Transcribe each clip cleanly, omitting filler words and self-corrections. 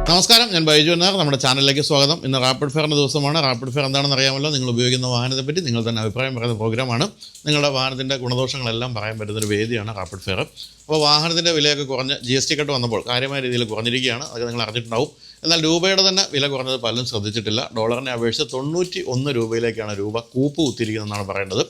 നമസ്കാരം, ഞാൻ ബൈജു എന്നാർ. നമ്മുടെ ചാനലിലേക്ക് സ്വാഗതം. ഇന്ന് റാപ്പിഡ് ഫെയറിൻ്റെ ദിവസമാണ്. റാപ്പിഡ് ഫെയർ എന്താണെന്ന് അറിയാമല്ലോ. നിങ്ങൾ ഉപയോഗിക്കുന്ന വാഹനത്തെപ്പറ്റി നിങ്ങൾ തന്നെ അഭിപ്രായം പറയുന്ന പ്രോഗ്രാമാണ്. നിങ്ങളുടെ വാഹനത്തിൻ്റെ ഗുണദോഷങ്ങളെല്ലാം പറയാൻ പറ്റുന്നൊരു വേദിയാണ് റാപ്പിഡ് ഫെയർ. അപ്പോൾ വാഹനത്തിൻ്റെ വിലയൊക്കെ കുറഞ്ഞ് GST കട്ട് വന്നപ്പോൾ കാര്യമായ രീതിയിൽ കുറഞ്ഞിരിക്കുകയാണ്. അതൊക്കെ നിങ്ങൾ അറിഞ്ഞിട്ടുണ്ടാവും. എന്നാൽ രൂപയുടെ തന്നെ വില കുറഞ്ഞത് പലരും ശ്രദ്ധിച്ചിട്ടില്ല. ഡോളറിനെ അപേക്ഷിച്ച് 91 രൂപയിലേക്കാണ് രൂപ കൂപ്പ് കുത്തിയിരിക്കുന്നതെന്നാണ് പറയേണ്ടത്.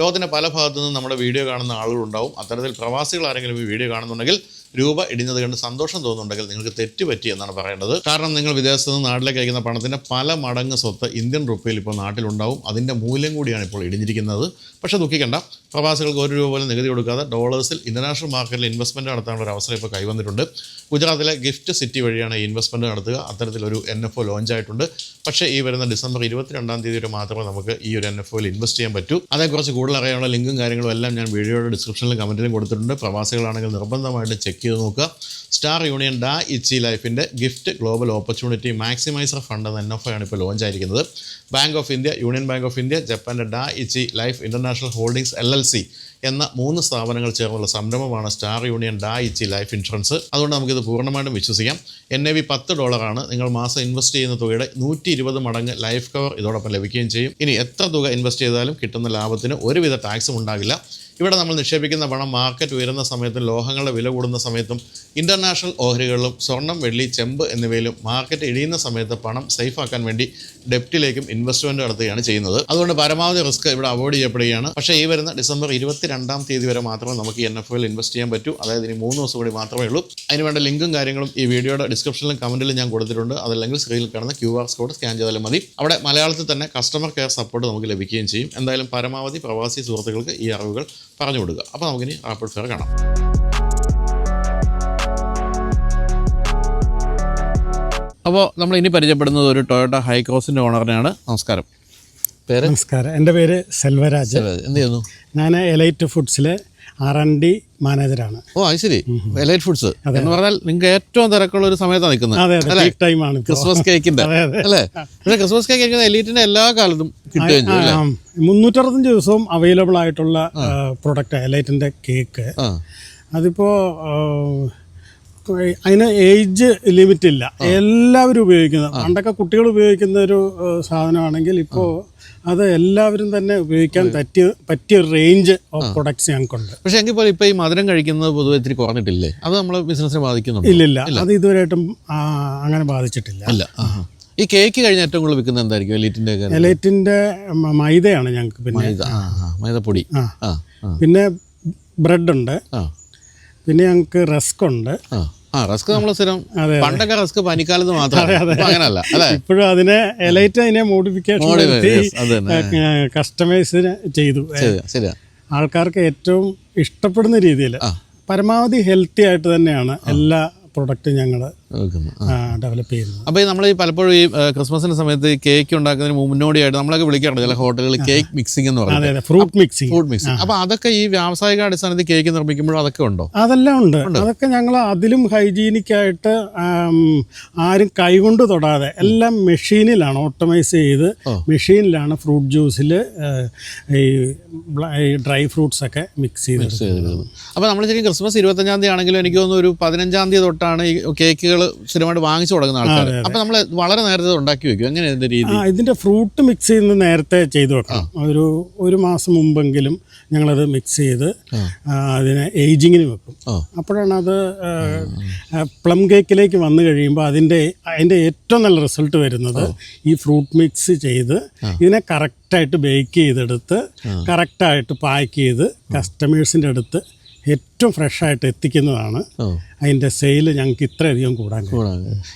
ലോകത്തിൻ്റെ പല ഭാഗത്തു നിന്നും നമ്മുടെ വീഡിയോ കാണുന്ന ആളുകളുണ്ടാവും. അത്തരത്തിൽ പ്രവാസികൾ ആരെങ്കിലും ഈ വീഡിയോ കാണുന്നുണ്ടെങ്കിൽ രൂപ ഇടിഞ്ഞത് കണ്ട് സന്തോഷം തോന്നുന്നുണ്ടെങ്കിൽ നിങ്ങൾക്ക് തെറ്റുപറ്റി എന്നാണ് പറയേണ്ടത്. കാരണം നിങ്ങൾ വിദേശത്ത് നിന്ന് നാട്ടിലേക്ക് അയക്കുന്ന പണത്തിൻ്റെ പല മടങ്ങ് സ്വത്ത് ഇന്ത്യൻ റുപ്പിയിൽ ഇപ്പോൾ നാട്ടിലുണ്ടാവും. അതിൻ്റെ മൂല്യം കൂടിയാണ് ഇപ്പോൾ ഇടിഞ്ഞിരിക്കുന്നത്. പക്ഷേ ദുഃഖിക്കേണ്ട, പ്രവാസികൾക്ക് 1 രൂപ പോലും നികുതി കൊടുക്കാതെ ഡോളേഴ്സിൽ ഇൻ്റർനാഷണൽ മാർക്കറ്റിൽ ഇൻവെസ്റ്റ്മെൻറ്റ് നടത്താനുള്ള ഒരു അവസരം ഇപ്പോൾ കൈവന്നിട്ടുണ്ട്. ഗുജറാത്തിലെ ഗിഫ്റ്റ് സിറ്റി വഴിയാണ് ഈ ഇൻവെസ്റ്റ്മെൻറ്റ് നടത്തുക. അത്തരത്തിലൊരു NFO ലോഞ്ചായിട്ടുണ്ട്. പക്ഷേ ഈ വരുന്ന ഡിസംബർ 22-ാം തീയതി വരെ മാത്രമേ നമുക്ക് ഈ ഒരു NFOയിൽ ഇൻവെസ്റ്റ് ചെയ്യാൻ പറ്റൂ. അതേക്കുറിച്ച് കൂടുതൽ അറിയാനുള്ള ലിങ്കും കാര്യങ്ങളും എല്ലാം ഞാൻ വീഡിയോയുടെ ഡിസ്ക്രിപ്ഷനിലും കമൻറ്റിലും കൊടുത്തിട്ടുണ്ട്. പ്രവാസികളാണെങ്കിൽ നിർബന്ധമായിട്ട് ചെക്ക് ചെയ്ത് നോക്കുക. സ്റ്റാർ യൂണിയൻ ഡാ ഇച്ചി ലൈഫിൻ്റെ gift global opportunity maximizer fund എന്ന NFO ആണ് ഇപ്പോൾ ലോഞ്ച് ആയിരിക്കുന്നത്. Bank of India, union bank of India, ജപ്പാൻ്റെ Dai ichi life international holdings LLC എന്ന 3 സ്ഥാപനങ്ങൾ ചേർന്നുള്ള സംരംഭമാണ് star union Dai ichi life insurance. അതുകൊണ്ട് നമുക്കിത് പൂർണ്ണമായിട്ടും വിശ്വസിക്കാം. NAV $10. നിങ്ങൾ മാസം ഇൻവെസ്റ്റ് ചെയ്യുന്ന തുകയുടെ 120 മടങ്ങ് ലൈഫ് കവർ ഇതോടൊപ്പം ലഭിക്കുകയും ചെയ്യും. ഇനി എത്ര തുക ഇൻവെസ്റ്റ് ചെയ്താലും കിട്ടുന്ന ലാഭത്തിന് ഒരുവിധ ടാക്സും ഉണ്ടാകില്ല. ഇവിടെ നമ്മൾ നിക്ഷേപിക്കുന്ന പണം മാർക്കറ്റ് ഉയരുന്ന സമയത്തും ലോഹങ്ങളുടെ വില കൂടുന്ന സമയത്തും ഇൻ്റർനാഷണൽ ഓഹരികളിലും സ്വർണം, വെള്ളി, ചെമ്പ് എന്നിവയിലും മാർക്കറ്റ് ഇടിയുന്ന സമയത്ത് പണം സേഫ് ആക്കാൻ വേണ്ടി ഡെപ്റ്റിലേക്കും ഇൻവെസ്റ്റ്മെൻറ്റ് നടത്തുകയാണ് ചെയ്യുന്നത്. അതുകൊണ്ട് പരമാവധി റിസ്ക് ഇവിടെ അവോയ്ഡ് ചെയ്യപ്പെടുകയാണ്. പക്ഷേ ഈ വരുന്ന ഡിസംബർ 22-ാം തീയതി വരെ മാത്രമേ നമുക്ക് ഈ NFOയിൽ ഇൻവെസ്റ്റ് ചെയ്യാൻ പറ്റൂ. അതായത് ഇനി 3 ദിവസം കൂടി മാത്രമേ ഉള്ളൂ. അതിനുവേണ്ട ലിങ്കും കാര്യങ്ങളും ഈ വീഡിയോയുടെ ഡിസ്ക്രിപ്ഷനിലും കമൻറ്റിലും ഞാൻ കൊടുത്തിട്ടുണ്ട്. അതല്ലെങ്കിൽ സ്ക്രീനിൽ കാണുന്ന QR കോഡ് സ്കാൻ ചെയ്താലും മതി. അവിടെ മലയാളത്തിൽ തന്നെ കസ്റ്റമർ കെയർ സപ്പോർട്ട് നമുക്ക് ലഭിക്കുകയും ചെയ്യും. എന്തായാലും പരമാവധി പ്രവാസി സുഹൃത്തുക്കൾക്ക് ഈ അറിവുകൾ പറഞ്ഞു കൊടുക്കുക. അപ്പോൾ നമുക്കിനി റാപ്പിഡ് ഫെയർ കാണാം. അപ്പോൾ നമ്മൾ ഇനി പരിചയപ്പെടുന്നത് ഒരു ടൊയോട്ട ഹൈക്രോസിൻ്റെ ഓണറിനെയാണ്. നമസ്കാരം. പേര്? നമസ്കാരം, എൻ്റെ പേര് സെൽവരാജ്. എന്ത് ചെയ്യുന്നു? ഞാൻ എലൈറ്റ് ഫുഡ്സിലെ R&D മാനേജറാണ്. ഓ, അത് ശരി. എലൈറ്റ് ഫുഡ്സ് എന്ന് പറഞ്ഞാൽ നിങ്ങൾക്ക് ഏറ്റവും തിരക്കുള്ള ഒരു സമയത്താണ് നിൽക്കുന്നത്. ക്രിസ്മസ് കേക്കിന്റെ അല്ലേ? പക്ഷേ ക്രിസ്മസ് കേക്ക് എലൈറ്റിന്റെ എല്ലാ കാലത്തും കിട്ടുകയും 365 ദിവസവും അവൈലബിൾ ആയിട്ടുള്ള പ്രൊഡക്റ്റ് എലൈറ്റിന്റെ കേക്ക്. അതിപ്പോ അതിന് ഏജ് ലിമിറ്റ് ഇല്ല, എല്ലാവരും ഉപയോഗിക്കുന്നത്. പണ്ടൊക്കെ കുട്ടികൾ ഉപയോഗിക്കുന്ന ഒരു സാധനമാണെങ്കിൽ ഇപ്പോൾ അത് എല്ലാവരും തന്നെ ഉപയോഗിക്കാൻ പറ്റിയ റേഞ്ച് ഓഫ് പ്രൊഡക്ട്സ് ഞങ്ങൾക്കുണ്ട്. പക്ഷേ എങ്കിൽ പോലും ഇപ്പോൾ ഈ മധുരം കഴിക്കുന്നത് പൊതുവെ ഇത്തിരി കുറഞ്ഞിട്ടില്ലേ? അത് നമ്മളെ ബിസിനസ്സിനെ ബാധിക്കുന്നുണ്ട്? ഇല്ലില്ല, അത് ഇതുവരെയായിട്ടും അങ്ങനെ ബാധിച്ചിട്ടില്ല. അല്ല. ഈ കേക്ക് കഴിഞ്ഞ ഏറ്റവും കൂടുതൽ വിൽക്കുന്നത് എന്തായിരിക്കും? എലൈറ്റിന്റെ മൈദയാണ് ഞങ്ങൾക്ക്. പിന്നെ മൈദപ്പൊടി, പിന്നെ ബ്രെഡ് ഉണ്ട്, പിന്നെ ഞങ്ങൾക്ക് റസ്ക് ഉണ്ട്. റസ്ക് നമ്മൾ സ്ഥിരം, പണ്ടൊക്കെ റസ്ക് പനിക്കാലത്ത് മാത്രമേ, അങ്ങനല്ല അല്ലേ? ഇപ്പോഴും അതിനെ എലൈറ്റ് മോഡിഫിക്കേഷൻ കസ്റ്റമൈസിന് ചെയ്തു. ആൾക്കാർക്ക് ഏറ്റവും ഇഷ്ടപ്പെടുന്ന രീതിയിൽ പരമാവധി ഹെൽത്തി ആയിട്ട് തന്നെയാണ് എല്ലാ പ്രൊഡക്റ്റ് ഞങ്ങൾ ഡെവലപ്പ് ചെയ്യുന്നത്. അപ്പോൾ നമ്മൾ ഈ പലപ്പോഴും ഈ ക്രിസ്മസിന്റെ സമയത്ത് കേക്ക് ഉണ്ടാക്കുന്നതിന് മുന്നോടിയായിട്ട് നമ്മളൊക്കെ വിളിക്കാറുണ്ട് ചില ഹോട്ടലുകളിൽ കേക്ക് മിക്സിംഗ് എന്ന് പറയുന്നത്. Fruit mixing. അപ്പോൾ അതൊക്കെ ഈ വ്യാവസായിക അടിസ്ഥാനത്തിൽ കേക്ക് നിർമ്മിക്കുമ്പോഴും അതൊക്കെ ഉണ്ടോ? അതെല്ലാം ഉണ്ട്. അതൊക്കെ ഞങ്ങൾ അതിലും ഹൈജീനിക് ആയിട്ട് ആരും കൈകൊണ്ട് തൊടാതെ എല്ലാം മെഷീനിലാണ് ഓട്ടോമൈസ് ചെയ്ത് മെഷീനിലാണ് ഫ്രൂട്ട് ജ്യൂസിൽ ഈ ഡ്രൈ ഫ്രൂട്ട്സ് ഒക്കെ മിക്സ് ചെയ്ത്. അപ്പോൾ നമ്മൾ ശരിക്കും ക്രിസ്മസ് 25-ാം തീയതി ആണെങ്കിലും എനിക്ക് തോന്നുന്നു ഒരു 15-ാം തീയതി തൊട്ടാണ് ഈ കേക്കുകൾ സ്ഥിരമായിട്ട് വാങ്ങിച്ചു തുടങ്ങുന്ന ആൾക്കാർ. അപ്പോൾ നമ്മൾ വളരെ നേരത്തെ ഉണ്ടാക്കി വെക്കും. എങ്ങനെ ഇതിന്റെ രീതി? ഇതിന്റെ ഫ്രൂട്ട് മിക്സ് ചെയ്യുന്നത് നേരത്തെ ചെയ്തു വെക്കണം. ഒരു മാസം മുമ്പെങ്കിലും ഞങ്ങളത് മിക്സ് ചെയ്ത് അതിനെ ഏജിങ്ങിന് വെക്കും. അപ്പോഴാണ് അത് പ്ലം കേക്കിലേക്ക് വന്നു കഴിയുമ്പോൾ അതിൻ്റെ ഏറ്റവും നല്ല റിസൾട്ട് വരുന്നത് ഈ ഫ്രൂട്ട് മിക്സ് ചെയ്ത് ഇതിനെ കറക്റ്റായിട്ട് ബേക്ക് ചെയ്തെടുത്ത് കറക്റ്റായിട്ട് പാക്ക് ചെയ്ത് കസ്റ്റമേഴ്സിൻ്റെ അടുത്ത് ഏറ്റവും ഫ്രഷായിട്ട് എത്തിക്കുന്നതാണ് അതിൻ്റെ സെയിൽ ഞങ്ങൾക്ക് ഇത്രയധികം കൂടാൻ.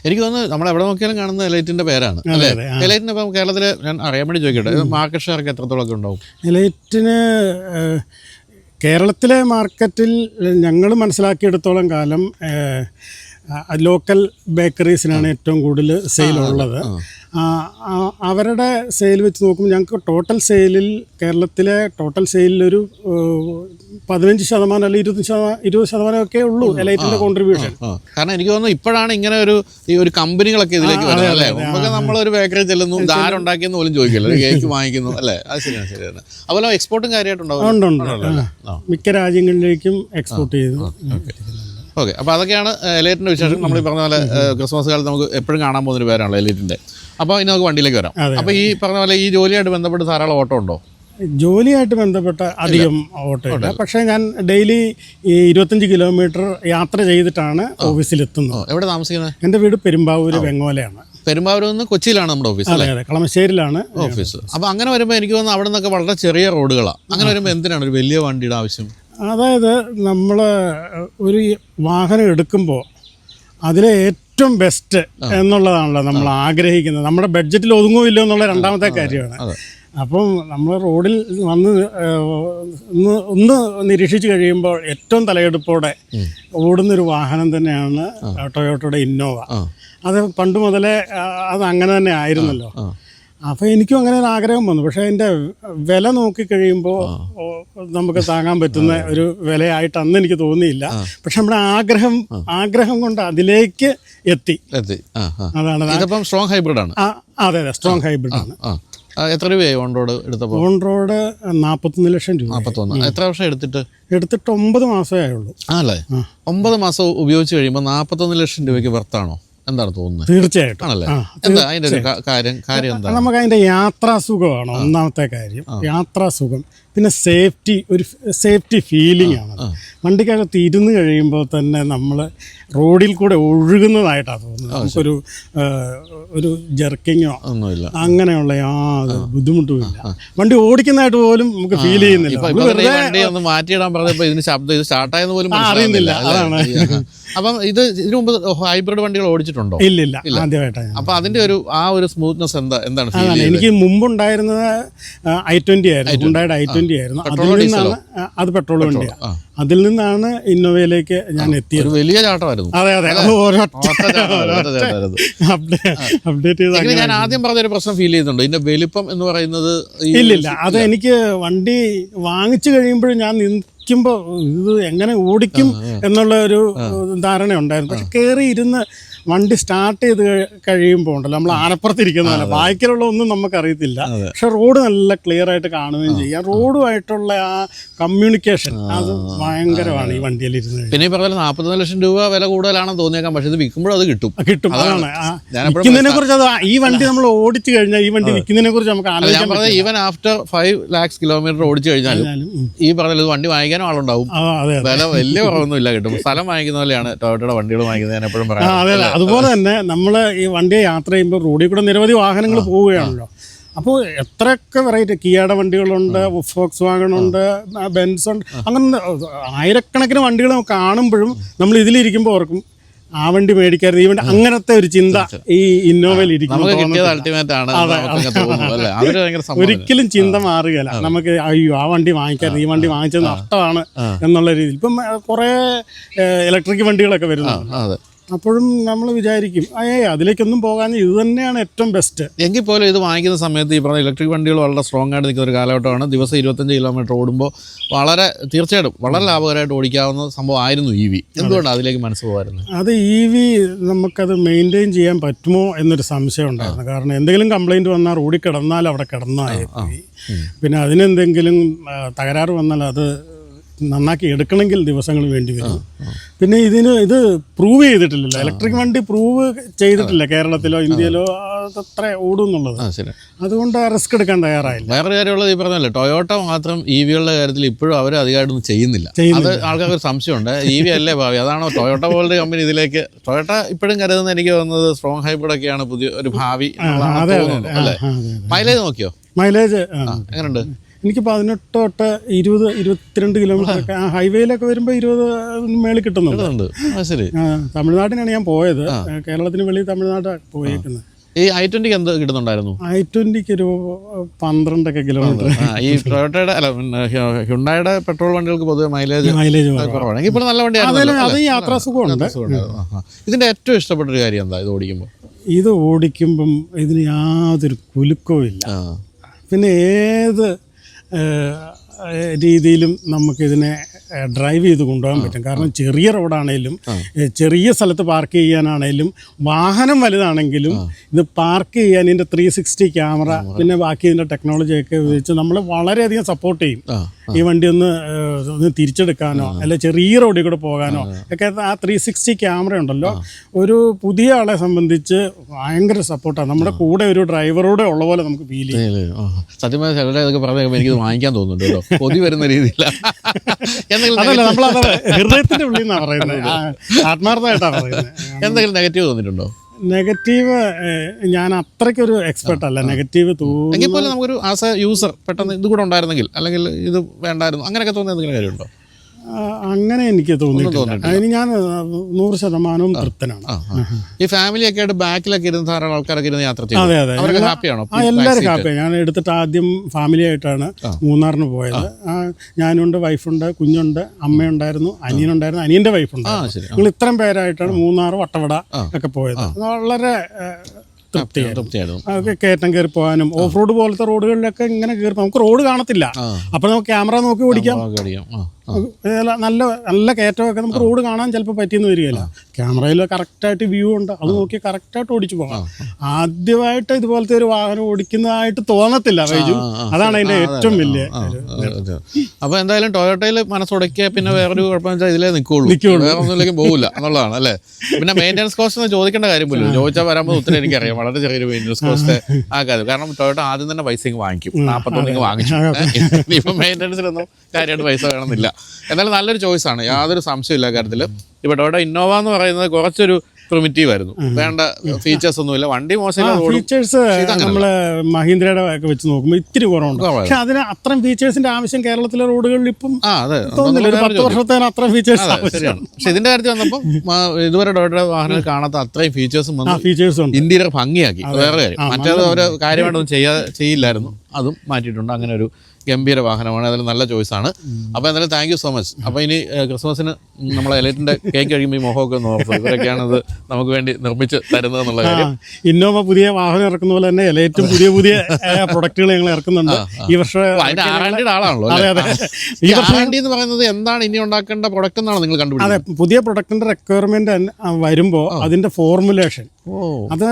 എനിക്ക് തോന്നുന്നു നമ്മൾ എവിടെ നോക്കിയാലും കാണുന്ന എലൈറ്റിൻ്റെ പേരാണ്. എലൈറ്റിന് ഇപ്പം കേരളത്തിൽ ഞാൻ അറിയാൻ വേണ്ടി ചോദിക്കട്ടെ, മാർക്കറ്റ് ഷെയർക്ക് എത്രത്തോളം ഉണ്ടാവും? എലൈറ്റിന് കേരളത്തിലെ മാർക്കറ്റിൽ ഞങ്ങൾ മനസ്സിലാക്കിയെടുത്തോളം കാലം ലോക്കൽ ബേക്കറീസിനാണ് ഏറ്റവും കൂടുതൽ സെയിലുള്ളത്. അവരുടെ സെയിൽ വെച്ച് നോക്കുമ്പോൾ ഞങ്ങൾക്ക് ടോട്ടൽ സെയിലിൽ കേരളത്തിലെ ടോട്ടൽ സെയിലൊരു 15% അല്ലെങ്കിൽ 20% ഒക്കെ ഉള്ളൂ എലൈറ്റിന്റെ കോൺട്രിബ്യൂഷൻ. കാരണം എനിക്ക് തോന്നുന്നു ഇപ്പോഴാണ് ഇങ്ങനെ ഒരു കമ്പനികളൊക്കെ ഇതിലേക്ക് വരുന്നത് അല്ലേ? നമുക്ക് നമ്മളൊരു ബേക്കറി ചെല്ലുന്നു, ഇതാരുണ്ടാക്കിയെന്ന് പോലും ചോദിക്കില്ല, കേക്ക് വാങ്ങിക്കുന്നു അല്ലേ? അത് ശരിയാണ്, ശരിയാണ്. അതുപോലെ എക്സ്പോർട്ടും കാര്യമായിട്ടുണ്ടാവും. ഉണ്ട്. മിക്ക രാജ്യങ്ങളിലേക്കും എക്സ്പോർട്ട് ചെയ്തു. ഓക്കെ, അപ്പോൾ അതൊക്കെയാണ് എലൈറ്റിൻ്റെ വിശേഷം. നമ്മൾ ഈ പറഞ്ഞ പോലെ ക്രിസ്മസ് കാലത്ത് നമുക്ക് എപ്പോഴും കാണാൻ പോകുന്നൊരു പേരാണല്ലോ എലൈറ്റിൻ്റെ. അപ്പോൾ ഇനി നമുക്ക് വണ്ടിയിലേക്ക് വരാം. അപ്പോൾ ഈ പറഞ്ഞ പോലെ ഈ ജോലിയായിട്ട് ബന്ധപ്പെട്ട് ധാരാളം ഓട്ടം ഉണ്ടോ? ജോലിയായിട്ട് ബന്ധപ്പെട്ട അധികം ഓട്ടമില്ല. പക്ഷേ ഞാൻ ഡെയിലി ഈ 25 കിലോമീറ്റർ യാത്ര ചെയ്തിട്ടാണ് ഓഫീസിലെത്തുന്നത്. എവിടെ താമസിക്കുന്നത്? എൻ്റെ വീട് പെരുമ്പാവൂര് വെങ്ങോലയാണ്. പെരുമ്പാവൂരിൽ നിന്ന് കൊച്ചിയിലാണ് നമ്മുടെ ഓഫീസ്. അതെ അതെ, കളമശ്ശേരിയിലാണ് ഓഫീസ്. അപ്പോൾ അങ്ങനെ വരുമ്പോൾ എനിക്ക് തോന്നുന്നു അവിടെ നിന്നൊക്കെ വളരെ ചെറിയ റോഡുകളാണ്. അങ്ങനെ വരുമ്പോൾ എന്തിനാണ് ഒരു വലിയ വണ്ടിയുടെ ആവശ്യം? അതായത് നമ്മൾ ഒരു വാഹനം എടുക്കുമ്പോൾ അതിലെ ഏറ്റവും ബെസ്റ്റ് എന്നുള്ളതാണല്ലോ നമ്മൾ ആഗ്രഹിക്കുന്നത്. നമ്മുടെ ബഡ്ജറ്റിൽ ഒതുങ്ങുമില്ലോ എന്നുള്ള രണ്ടാമത്തെ കാര്യമാണ്. അപ്പം നമ്മൾ റോഡിൽ വന്ന് ഒന്ന് നിരീക്ഷിച്ച് കഴിയുമ്പോൾ ഏറ്റവും തലയെടുപ്പോടെ ഓടുന്നൊരു വാഹനം തന്നെയാണ് ടൊയോട്ടയുടെ ഇന്നോവ. അത് പണ്ട് മുതലേ അത് അങ്ങനെ തന്നെ ആയിരുന്നല്ലോ. അപ്പോൾ എനിക്കും അങ്ങനെ ഒരു ആഗ്രഹം വന്നു. പക്ഷേ അതിൻ്റെ വില നോക്കിക്കഴിയുമ്പോൾ നമുക്ക് താങ്ങാൻ പറ്റുന്ന ഒരു വിലയായിട്ട് അന്ന് എനിക്ക് തോന്നിയില്ല. പക്ഷെ നമ്മുടെ ആഗ്രഹം കൊണ്ട് അതിലേക്ക് എത്തി. അതാണ് സ്ട്രോങ് ഹൈബ്രിഡ് ആണ്. അതെ അതെ, സ്ട്രോങ് ഹൈബ്രിഡ് ആണ്. എത്ര രൂപയായി ഓൺ റോഡ് എടുത്തപ്പോൾ? ഓൺ റോഡ് 41 ലക്ഷം രൂപ. 41. എത്ര വർഷം എടുത്തിട്ട്? 9 മാസമേ ആയുള്ളൂ. ആണല്ലേ? 9 മാസം ഉപയോഗിച്ച് കഴിയുമ്പോൾ 41 ലക്ഷം രൂപയ്ക്ക് വർത്താണ് എന്താണ് തോന്നുന്നത്? തീർച്ചയായിട്ടും. ആണല്ലേ? എന്താ അതിൻ്റെ ഒരു കാര്യം എന്താ? നമുക്ക് അതിൻ്റെ യാത്രാസുഖമാണ് ഒന്നാമത്തെ കാര്യം. യാത്രാസുഖം, പിന്നെ സേഫ്റ്റി ഫീലിംഗ് ആണ്. വണ്ടിക്കകത്ത് ഇരുന്ന് കഴിയുമ്പോൾ തന്നെ നമ്മൾ റോഡിൽ കൂടെ ഒഴുകുന്നതായിട്ടാണ് തോന്നുന്നത്. നമുക്കൊരു ഒരു ജെർക്കിങ്ങോ ഒന്നുമില്ല, അങ്ങനെയുള്ള യാതൊരു ബുദ്ധിമുട്ടുമില്ല. വണ്ടി ഓടിക്കുന്നതായിട്ട് പോലും നമുക്ക് ഫീൽ ചെയ്യുന്നില്ല. വണ്ടി ഒന്ന് മാറ്റിയിടാൻ പറഞ്ഞപ്പോൾ ഇതിന് ശബ്ദം ഇത് സ്റ്റാർട്ടായെന്ന് പോലും അറിയുന്നില്ല. അതാണ്. അപ്പം ഇതിനു മുമ്പ് ഹൈബ്രിഡ് വണ്ടികൾ ഓടിച്ചിട്ടുണ്ടോ? ഇല്ല, ആദ്യമായിട്ടാണ്. അപ്പൊ അതിന്റെ ഒരു സ്മൂത്ത്നെസ് എന്താണ്? എനിക്ക് മുമ്പുണ്ടായിരുന്നത് i20 ആയിരുന്നു, ഹുണ്ടായുടെ i20 ആയിരുന്നു. അതിൽ നിന്നാണ്, അത് പെട്രോൾ വണ്ടിയാണ്. അതിൽ നിന്നാണ് ഇന്നോവയിലേക്ക് ഞാൻ എത്തിയത്. വലിയ ചാട്ടമായിരുന്നു. അതെ അതെ, അപ്ഡേറ്റ് ചെയ്ത്. ഞാൻ ആദ്യം പറഞ്ഞൊരു പ്രശ്നം ഫീൽ ചെയ്യുന്നുണ്ട്, ഇതിന്റെ വലിപ്പം എന്ന് പറയുന്നത്. ഇല്ലില്ല, അത് എനിക്ക് വണ്ടി വാങ്ങിച്ചു കഴിയുമ്പോഴും ഞാൻ നിൽക്കുമ്പോൾ ഇത് എങ്ങനെ ഓടിക്കും എന്നുള്ള ഒരു ധാരണ ഉണ്ടായിരുന്നു. പക്ഷെ കയറി ഇരുന്ന് വണ്ടി സ്റ്റാർട്ട് ചെയ്ത് കഴിയുമ്പോൾ ഉണ്ടല്ലോ, നമ്മൾ ആനപ്പുറത്തിരിക്കുന്നതല്ല, ബാക്കിലുള്ള ഒന്നും നമുക്കറിയത്തില്ല. പക്ഷെ റോഡ് നല്ല ക്ലിയർ ആയിട്ട് കാണുകയും ചെയ്യാം. റോഡുമായിട്ടുള്ള ആ കമ്മ്യൂണിക്കേഷൻ അത് ഭയങ്കരമാണ് ഈ വണ്ടിയിലിരുന്ന്. പിന്നെ ഈ പറഞ്ഞ 41 ലക്ഷം രൂപ വില കൂടുതലാണെന്ന് തോന്നിയേക്കാം, പക്ഷെ ഇത് വിൽക്കുമ്പോഴും അത് കിട്ടും. അതാണ് വിൽക്കുന്നതിനെ കുറിച്ച്. അത് ഈ വണ്ടി നമ്മൾ ഓടിച്ചു കഴിഞ്ഞാൽ ഈ വണ്ടി വിൽക്കുന്നതിനെ കുറിച്ച് നമുക്ക് ആലോചിക്കാം. ഈവൻ ആഫ്റ്റർ 5 lakhs കിലോമീറ്റർ ഓടിച്ചു കഴിഞ്ഞാലും ഈ പറഞ്ഞത് വണ്ടി വാങ്ങിക്കാനും ആളുണ്ടാവും. വില വലിയ കുറവൊന്നുമില്ല, കിട്ടും. സ്ഥലം വാങ്ങിക്കുന്ന പോലെയാണ് ടൊയോട്ടയുടെ വണ്ടികൾ വാങ്ങിക്കുന്നത് ഞാൻ എപ്പോഴും പറയാം. അതുപോലെ തന്നെ നമ്മൾ ഈ വണ്ടിയെ യാത്ര ചെയ്യുമ്പോൾ റോഡിൽ കൂടെ നിരവധി വാഹനങ്ങൾ പോവുകയാണല്ലോ. അപ്പോൾ എത്രയൊക്കെ വെറൈറ്റി കിയയുടെ വണ്ടികളുണ്ട്, ഫോക്സ് വാഗണുണ്ട്, ബെൻസ് ഉണ്ട്, അങ്ങനെ ആയിരക്കണക്കിന് വണ്ടികൾ കാണുമ്പോഴും നമ്മൾ ഇതിലിരിക്കുമ്പോൾ ഓർക്കും ആ വണ്ടി മേടിക്കരുത്, ഈ വണ്ടി, അങ്ങനത്തെ ഒരു ചിന്ത ഈ ഇന്നോവയിൽ ഇരിക്കുമ്പോൾ ഒരിക്കലും ചിന്ത മാറുകയല്ല. നമുക്ക് അയ്യോ ആ വണ്ടി വാങ്ങിക്കരുത്, ഈ വണ്ടി വാങ്ങിച്ചത് നഷ്ടമാണ് എന്നുള്ള രീതിയിൽ. ഇപ്പം കുറേ ഇലക്ട്രിക് വണ്ടികളൊക്കെ വരുന്നുണ്ട്. അപ്പോഴും നമ്മൾ വിചാരിക്കും അതിലേക്കൊന്നും പോകാൻ ഇത് തന്നെയാണ് ഏറ്റവും ബെസ്റ്റ്. എങ്കിൽ പോലും ഇത് വാങ്ങിക്കുന്ന സമയത്ത് ഈ പറഞ്ഞ ഇലക്ട്രിക് വണ്ടികൾ വളരെ സ്ട്രോങ് ആയിട്ട് നിൽക്കുന്ന ഒരു കാലഘട്ടമാണ്. ദിവസം 25 കിലോമീറ്റർ ഓടുമ്പോൾ തീർച്ചയായിട്ടും വളരെ ലാഭകരമായിട്ട് ഓടിക്കാവുന്ന സംഭവം ആയിരുന്നു EV. എന്തുകൊണ്ടാണ് അതിലേക്ക് മനസ്സ് പോകാറുണ്ട്? അത് EV നമുക്കത് മെയിൻറ്റെയിൻ ചെയ്യാൻ പറ്റുമോ എന്നൊരു സംശയം ഉണ്ടായിരുന്നു. കാരണം എന്തെങ്കിലും കംപ്ലൈൻറ്റ് വന്നാൽ റോഡിൽ കിടന്നാൽ അവിടെ കിടന്നായി, പിന്നെ അതിനെന്തെങ്കിലും തകരാറ് വന്നാൽ അത് നന്നാക്കി എടുക്കണമെങ്കിൽ ദിവസങ്ങൾ വേണ്ടി വരും. പിന്നെ ഇത് പ്രൂവ് ചെയ്തിട്ടില്ലല്ലോ, ഇലക്ട്രിക് വണ്ടി പ്രൂവ് ചെയ്തിട്ടില്ല കേരളത്തിലോ ഇന്ത്യയിലോ അത്ര ഓടും എന്നുള്ളത്. അതുകൊണ്ട് റിസ്ക് എടുക്കാൻ തയ്യാറായില്ല. വേറെ കാര്യമുള്ളത് ഈ പറഞ്ഞല്ലോ, ടൊയോട്ട മാത്രം EVകളുടെ കാര്യത്തിൽ ഇപ്പോഴും അവർ അധികമായിട്ടൊന്നും ചെയ്യുന്നില്ല. അത് ആൾക്കാർക്ക് ഒരു സംശയമുണ്ട്, EV അല്ലേ ഭാവി, അതാണോ ടൊയോട്ട പോലൊരു കമ്പനി ഇതിലേക്ക്. ടൊയോട്ട ഇപ്പോഴും കരുതുന്നത് എനിക്ക് തോന്നുന്നത് സ്ട്രോങ് ഹൈബ്രിഡ് ഒക്കെയാണ് പുതിയ ഒരു ഭാവി. മൈലേജ് നോക്കിയോ? മൈലേജ് എങ്ങനെയുണ്ട്? എനിക്ക് 18 തൊട്ട് 20-22 കിലോമീറ്റർ ഒക്കെ ഹൈവേയിലൊക്കെ വരുമ്പോൾ 20 മേളിൽ കിട്ടുന്നുണ്ട്. തമിഴ്നാട്ടിനാണ് ഞാൻ പോയത്, കേരളത്തിന് വെളിയിൽ തമിഴ്നാട്ടാണ് പോയേക്കുന്നത്. ഈ i20 എന്ത് കിട്ടുന്നുണ്ടായിരുന്നു? i20 ഒരു 12 കിലോമീറ്റർ. ഈ ടൊയോട്ടയുടെ ഹ്യുണ്ടായുടെ പെട്രോൾ വണ്ടികൾക്ക് പൊതുവെ മൈലേജ് കുറവാണ്. ഇപ്പോൾ നല്ല വണ്ടിയാണ്, അത് യാത്രാസുഖമുണ്ട്. ഇതിന്റെ ഏറ്റവും ഇഷ്ടപ്പെട്ട ഒരു കാര്യം എന്താ ഇത് ഓടിക്കുമ്പോൾ? ഇത് ഓടിക്കുമ്പം ഇതിന് യാതൊരു കുലുക്കവും ഇല്ല. പിന്നെ ഏത് രീതിയിലും നമുക്കിതിനെ ഡ്രൈവ് ചെയ്ത് കൊണ്ടുപോകാൻ പറ്റും. കാരണം ചെറിയ റോഡാണേലും ചെറിയ സ്ഥലത്ത് പാർക്ക് ചെയ്യാനാണേലും വാഹനം വലുതാണെങ്കിലും ഇത് പാർക്ക് ചെയ്യാൻ ഇതിൻ്റെ 360 ക്യാമറ പിന്നെ ബാക്കി ഇതിൻ്റെ ടെക്നോളജിയൊക്കെ ഉപയോഗിച്ച് നമ്മളെ വളരെയധികം സപ്പോർട്ട് ചെയ്യും. ഈ വണ്ടി ഒന്ന് തിരിച്ചെടുക്കാനോ അല്ലെ ചെറിയ റോഡിൽ കൂടെ പോകാനോ ഒക്കെ ആ 360 ക്യാമറ ഉണ്ടല്ലോ ഒരു പുതിയ ആളെ സംബന്ധിച്ച് ഭയങ്കര സപ്പോർട്ടാണ്. നമ്മുടെ കൂടെ ഒരു ഡ്രൈവറോടെ ഉള്ള പോലെ നമുക്ക് ഫീൽ ചെയ്യും. സത്യമായ ചിലരെ ഇതൊക്കെ പറഞ്ഞാൽ എനിക്കിത് വാങ്ങിക്കാൻ തോന്നുന്നുണ്ട് കേട്ടോ, കൊതി വരുന്ന രീതിയില്ല. അതല്ല, നമ്മളത് ഹൃദയത്തിന്റെ ഉള്ളിൽ നിന്നാണ് പറയുന്നത്, ആത്മാർത്ഥമായിട്ടാണ് പറയുന്നത്. എന്തെങ്കിലും നെഗറ്റീവ് തോന്നിയിട്ടുണ്ടോ? നെഗറ്റീവ് ഞാൻ അത്രയ്ക്കൊരു എക്സ്പെർട്ട് അല്ല. നെഗറ്റീവ് എങ്കിൽ പോലും നമുക്കൊരു ആസ് എ യൂസർ പെട്ടെന്ന് ഇത് കൂടെ ഉണ്ടായിരുന്നെങ്കിൽ അല്ലെങ്കിൽ ഇത് വേണ്ടായിരുന്നു അങ്ങനെയൊക്കെ തോന്നിയ എന്തെങ്കിലും കാര്യമുണ്ടോ? അങ്ങനെ എനിക്ക് തോന്നിയിട്ടില്ല. അതിന് ഞാൻ 100% തൃപ്തനാണ്. ഈ ഫാമിലിയൊക്കെ ആയിട്ട് ബാക്കിലൊക്കെ ഇരുന്ന് ധാരാളം ആൾക്കാരൊക്കെ ഇരുന്ന് യാത്ര ചെയ്യും. അതെ അതെ, അവരൊക്കെ ഹാപ്പിയാണോ? എല്ലാവരും ഹാപ്പിയാണ്. ഞാൻ എടുത്തിട്ട് ആദ്യം ഫാമിലി ആയിട്ടാണ് മൂന്നാറിന് പോയത്. ഞാനുണ്ട്, വൈഫുണ്ട്, കുഞ്ഞുണ്ട്, അമ്മയുണ്ടായിരുന്നു, അനിയനുണ്ടായിരുന്നു, അനിയൻ്റെ വൈഫുണ്ട്. ഞങ്ങൾ ഇത്രയും പേരായിട്ടാണ് മൂന്നാർ, വട്ടവട ഒക്കെ പോയത്. വളരെ തൃപ്തിയായിരുന്നു. കയറ്റം കയറി പോകാനും ഓഫ് റോഡ് പോലത്തെ റോഡുകളിലൊക്കെ ഇങ്ങനെ കയറി നമുക്ക് റോഡ് കാണത്തില്ല, അപ്പോൾ നമുക്ക് ക്യാമറ നോക്കി ഓടിക്കാം. നല്ല നല്ല കയറ്റമൊക്കെ നമുക്ക് റോഡ് കാണാൻ ചിലപ്പോൾ പറ്റിയെന്ന് വരികയില്ല. ക്യാമറയിൽ കറക്റ്റായിട്ട് വ്യൂ ഉണ്ട്, അത് നോക്കി കറക്റ്റായിട്ട് ഓടിച്ചു പോകാം. ആദ്യമായിട്ട് ഇതുപോലത്തെ ഒരു വാഹനം ഓടിക്കുന്നതായിട്ട് തോന്നത്തില്ല വൈജു, അതാണ് അതിൻ്റെ ഏറ്റവും വലിയ. അപ്പോൾ എന്തായാലും ടൊയോട്ടയിൽ മനസ്സുടക്കിയ പിന്നെ വേറൊരു കുഴപ്പം വെച്ചാൽ ഇതിലേ നിൽക്കുള്ളൂ, വേറെ ഒന്നുമില്ലേക്കും പോകില്ല എന്നുള്ളതാണ് അല്ലേ. പിന്നെ മെയിൻ്റെനൻസ് കോസ്റ്റ് എന്ന് ചോദിക്കേണ്ട കാര്യം പോലും, ചോദിച്ചാൽ വരുമ്പോൾ ഒത്തിരി എനിക്കറിയാം, വളരെ ചെറിയൊരു മെയിൻ്റെനൻസ് കോസ്റ്റ് ആ കാര്യം. കാരണം ടൊയോട്ട ആദ്യം തന്നെ പൈസ വാങ്ങിക്കും, 41 വാങ്ങിച്ചു. ഇപ്പം മെയിൻ്റെനൻസിലൊന്നും കാര്യമായിട്ട് പൈസ വേണമെന്നില്ല. എന്നാലും നല്ലൊരു ചോയ്സാണ്, യാതൊരു സംശയമില്ല കാര്യത്തിൽ. ഇപ്പോൾ ടൊയോട്ട ഇന്നോവ എന്ന് പറയുന്നത് കുറച്ചൊരു പ്രിമിറ്റീവ് ആയിരുന്നു, വേണ്ട ഫീച്ചേഴ്സ് ഒന്നുമില്ല, വണ്ടി മോശം. ഫീച്ചേഴ്സ് നമ്മള് മഹീന്ദ്രയുടെ ഒക്കെ വെച്ച് നോക്കുമ്പോൾ ഇത്തിരി കുറവുണ്ട്, പക്ഷെ അതിന് അത്രയും ഫീച്ചേഴ്സിന്റെ ആവശ്യം കേരളത്തിലെ റോഡുകളിൽ ഇപ്പം തോന്നുന്നില്ല. ഒരു 10 വർഷത്തേന് അത്രയും ഫീച്ചേഴ്സ് ശരിയാണ്. പക്ഷെ ഇതിന്റെ കാര്യത്തിൽ വന്നപ്പോൾ ഇതുവരെ ടൊയോട്ട വാഹനങ്ങൾ കാണാത്ത അത്രയും ഫീച്ചേഴ്സും ഇന്റീരിയർ ഭംഗിയാക്കി. വേറെ കാര്യം, മറ്റേത് ഒരു കാര്യമായിട്ടൊന്നും ചെയ്യില്ലായിരുന്നു, അതും മാറ്റിയിട്ടുണ്ട്. അങ്ങനെ ഒരു ഗംഭീര വാഹനമാണ്, അതിൽ നല്ല ചോയ്സാണ്. അപ്പോൾ എന്തായാലും താങ്ക് യു സോ മച്ച്. അപ്പോൾ ഇനി ക്രിസ്മസിന് നമ്മളെ എലൈറ്റിൻ്റെ കേക്ക് കഴിയുമ്പോൾ ഈ മുഖമൊക്കെ ഒന്ന് ഓർത്ത് ഇവരൊക്കെയാണത് നമുക്ക് വേണ്ടി നിർമ്മിച്ച് തരുന്നത് എന്നുള്ള കാര്യം. ഇന്നോവ പുതിയ വാഹനം ഇറക്കുന്ന പോലെ തന്നെ എലൈറ്റും പുതിയ പ്രൊഡക്റ്റുകൾ ഞങ്ങൾ ഇറക്കുന്നുണ്ട് ഈ വർഷം. അതിൻ്റെ R&D ആളാണല്ലോ. ഈ R&D എന്ന് പറയുന്നത് എന്താണ് ഇനി ഉണ്ടാക്കേണ്ട പ്രൊഡക്റ്റ് എന്നാണ് നിങ്ങൾ കണ്ടുപിടിച്ചത്? അതെ, പുതിയ പ്രൊഡക്റ്റിൻ്റെ റിക്വയർമെൻറ്റ് വരുമ്പോൾ അതിൻ്റെ ഫോർമുലേഷൻ അത്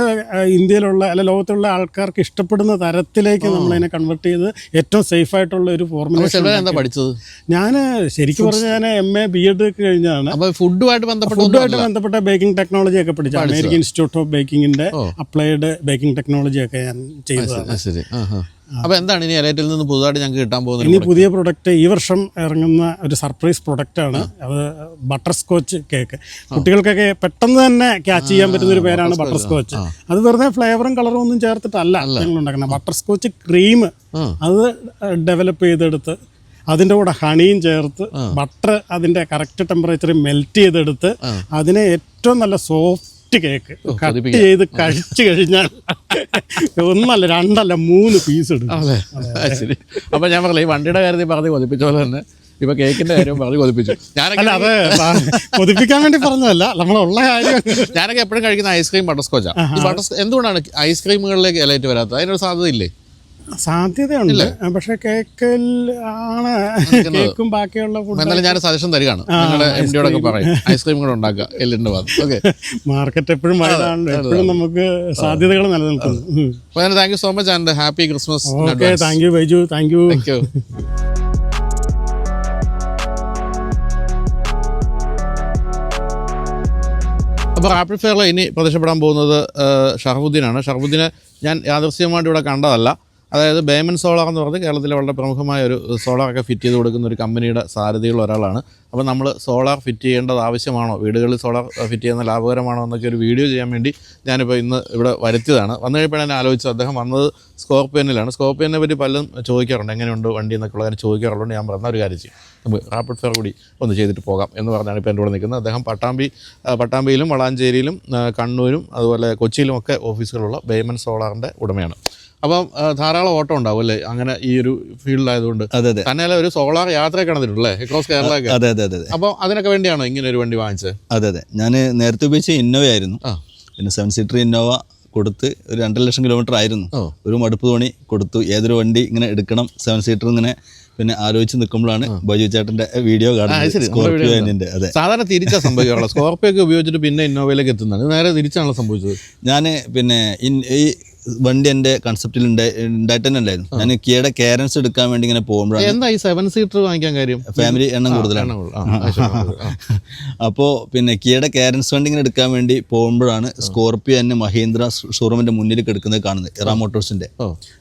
ഇന്ത്യയിലുള്ള അല്ല ലോകത്തുള്ള ആൾക്കാർക്ക് ഇഷ്ടപ്പെടുന്ന തരത്തിലേക്ക് നമ്മളതിനെ കൺവെർട്ട് ചെയ്ത് ഏറ്റവും സേഫ് ആയിട്ടുള്ള ഒരു ഫോർമുലേഷൻ. എന്താ പഠിച്ചത്? ഞാൻ ശരിക്കും പറഞ്ഞാൽ ഞാൻ MA BEd ഒക്കെ കഴിഞ്ഞാണ്. ഫുഡുമായിട്ട് ബന്ധപ്പെട്ട ബേക്കിംഗ് ടെക്നോളജി ഒക്കെ പഠിച്ചു. അമേരിക്കൻ ഇൻസ്റ്റിറ്റ്യൂട്ട് ഓഫ് ബേക്കിങ്ങിന്റെ അപ്ലൈഡ് ബേക്കിംഗ് ടെക്നോളജി ഒക്കെ ഞാൻ ചെയ്തതാണ്. അപ്പോൾ എന്താണ് ഇനി എലൈറ്റിൽ നിന്ന് പുതുതായിട്ട് ഞങ്ങൾക്ക് കിട്ടാൻ പോകുന്നത്? ഇനി പുതിയ പ്രൊഡക്റ്റ് ഈ വർഷം ഇറങ്ങുന്ന ഒരു സർപ്രൈസ് പ്രൊഡക്റ്റാണ്. അത് ബട്ടർ സ്കോച്ച് കേക്ക്. കുട്ടികൾക്കൊക്കെ പെട്ടെന്ന് തന്നെ ക്യാച്ച് ചെയ്യാൻ പറ്റുന്ന ഒരു പേരാണ് ബട്ടർ സ്കോച്ച്. അത് വെറുതെ ഫ്ലേവറും കളറും ഒന്നും ചേർത്തിട്ടല്ല ഞങ്ങൾ ഉണ്ടാക്കുന്നത്. ബട്ടർ സ്കോച്ച് ക്രീം അത് ഡെവലപ്പ് ചെയ്തെടുത്ത് അതിൻ്റെ കൂടെ ഹണിയും ചേർത്ത് ബട്ടർ അതിൻ്റെ കറക്റ്റ് ടെമ്പറേച്ചറിൽ മെൽറ്റ് ചെയ്തെടുത്ത് അതിനെ ഏറ്റവും നല്ല സോഫ്റ്റ് കേക്ക് കട്ട് ചെയ്ത് കഴിച്ചു കഴിഞ്ഞാൽ 1 അല്ല 2 അല്ല 3 പീസ് എടുക്കും. ശരി. അപ്പോൾ ഞാൻ പറഞ്ഞില്ല, ഈ വണ്ടിയുടെ കാര്യത്തിൽ പറഞ്ഞ് കൊതിപ്പിച്ച പോലെ തന്നെ ഇപ്പൊ കേക്കിന്റെ കാര്യം പറഞ്ഞ് കൊതിപ്പിച്ചു. ഞാനൊക്കെ അത് കൊതിപ്പിക്കാൻ വേണ്ടി പറഞ്ഞതല്ല, നമ്മളുള്ള കാര്യം. ഞാനൊക്കെ എപ്പോഴും കഴിക്കുന്ന ഐസ്ക്രീം ബട്ടർ സ്കോച്ചാണ്. ഈ എന്തുകൊണ്ടാണ് ഐസ്ക്രീമുകളിലേക്ക് എലൈറ്റ് വരാത്തത്? അതിനൊരു സാധ്യതയില്ലേ? സാധ്യതയുണ്ട്, പക്ഷെ കേക്കിൽ ആണ് കേക്കും ബാക്കിയുള്ള ഫുഡ്. എന്നാലും ഞാൻ സജഷൻ തരികയാണ്, നിങ്ങളുടെ MD-യോടൊക്കെ പറയും ഐസ്ക്രീം കൂടെ ഉണ്ടാക്കുക എല്ലിൻ്റെ ഭാഗം. ഓക്കെ, മാർക്കറ്റ് എപ്പോഴും വലുതാണ്, എപ്പോഴും നമുക്ക് സാധ്യതകൾ നിലനിൽക്കുന്നു. അപ്പോൾ thank you so much and happy Christmas. Okay, thank you Baiju, thank you. അപ്പോൾ റാപ്പിഡ് ഫെയറിൽ ഇനി പ്രത്യക്ഷപ്പെടാൻ പോകുന്നത് ഷറഫുദ്ദീനാണ്. ഷറഫുദ്ദീനെ ഞാൻ യാദൃശ്ചികമായിട്ട് ഇവിടെ കണ്ടതല്ല. അതായത് ബേമൻ സോളാർ എന്ന് പറഞ്ഞ് കേരളത്തിലെ വളരെ പ്രമുഖമായ ഒരു സോളാറൊക്കെ ഫിറ്റ് ചെയ്ത് കൊടുക്കുന്ന ഒരു കമ്പനിയുടെ സാരഥികളിൽ ഒരാളാണ്. അപ്പോൾ നമ്മൾ സോളാർ ഫിറ്റ് ചെയ്യേണ്ടത് ആവശ്യമാണോ, വീടുകളിൽ സോളാർ ഫിറ്റ് ചെയ്യുന്ന ലാഭകരമാണോ എന്നൊക്കെ ഒരു വീഡിയോ ചെയ്യാൻ വേണ്ടി ഞാനിപ്പോൾ ഇന്ന് ഇവിടെ വരുത്തിയതാണ്. വന്നു കഴിയുമ്പോഴാണ് ഞാൻ ആലോചിച്ചത്, അദ്ദേഹം വന്നത് സ്കോർപ്പിയനിലാണ്. സ്കോർപ്പിയനെ പറ്റി പലരും ചോദിക്കാറുണ്ട്, എങ്ങനെയുണ്ട് വണ്ടി എന്നൊക്കെ കാര്യം ചോദിക്കാറുണ്ട്. ഞാൻ പറഞ്ഞ ഒരു കാര്യം ചെയ്യും, നമുക്ക് റാപ്പിഡ് ഫെയർ കൂടി ഒന്ന് ചെയ്തിട്ട് പോകാം എന്ന് പറഞ്ഞാണ് ഇപ്പോൾ എൻ്റെ കൂടെ നിൽക്കുന്നത്. അദ്ദേഹം പട്ടാമ്പിയിലും വളാഞ്ചേരിയിലും കണ്ണൂരും അതുപോലെ കൊച്ചിയിലും ഒക്കെ ഓഫീസുകളുള്ള ബേമൻ സോളാറിൻ്റെ ഉടമയാണ്. അപ്പം ധാരാളം ഓട്ടം ഉണ്ടാവും അല്ലേ അങ്ങനെ ഈ ഒരു ഫീൽഡിലായതുകൊണ്ട്? അതെ അതെ. തന്നെയല്ല ഒരു സോളാർ യാത്രയൊക്കെ നടന്നിട്ടുണ്ടല്ലേ അക്രോസ് കേരള? അതെ അതെ അതെ. അപ്പോൾ അതിനൊക്കെ വേണ്ടിയാണോ ഇങ്ങനെ ഒരു വണ്ടി വാങ്ങിച്ചത്? അതെ അതെ. ഞാൻ നേരത്തെ ഉപയോഗിച്ച ഇന്നോവ ആയിരുന്നു. പിന്നെ 7 സീറ്റർ ഇന്നോവ കൊടുത്ത് ഒരു 2.5 ലക്ഷം കിലോമീറ്റർ ആയിരുന്നു. ഒരു മടുപ്പ് തോണി കൊടുത്തു, ഏതൊരു വണ്ടി ഇങ്ങനെ എടുക്കണം 7 സീറ്റർ ഇങ്ങനെ പിന്നെ ആലോചിച്ച് നിൽക്കുമ്പോഴാണ് ബൈജു ചേട്ടൻ്റെ വീഡിയോ കാണുന്നത്. സ്കോർപ്പിയോ. അതെ, സാധാരണ തിരിച്ചാ സംഭവിക്കാറുള്ളത്. സ്കോർപ്പിയോ ഒക്കെ ഉപയോഗിച്ചിട്ട് പിന്നെ ഇന്നോവയിലേക്ക് എത്തുന്നത് നേരെ തിരിച്ചാണല്ലോ സംഭവിച്ചത്. ഞാൻ പിന്നെ ഈ വണ്ടി എൻ്റെ കൺസെപ്റ്റിൽ ഉണ്ടായിട്ട് തന്നെ ഉണ്ടായിരുന്നു. ഞാൻ കിയയുടെ കാരൻസ് എടുക്കാൻ വേണ്ടി ഇങ്ങനെ പോകുമ്പോഴാണ് എന്താ ഈ 7 സീറ്റർ വാങ്ങിക്കാൻ കാര്യം? ഫാമിലി എണ്ണം കൂടുതലാണ്. അപ്പോൾ പിന്നെ കിയയുടെ കാരൻസ് വണ്ടി ഇങ്ങനെ എടുക്കാൻ വേണ്ടി പോകുമ്പോഴാണ് സ്കോർപിയോ തന്നെ മഹീന്ദ്ര ഷോറൂമിന്റെ മുന്നിൽ കിടക്കുന്നത് കാണുന്നത്, ഇറ മോട്ടോഴ്സിന്റെ.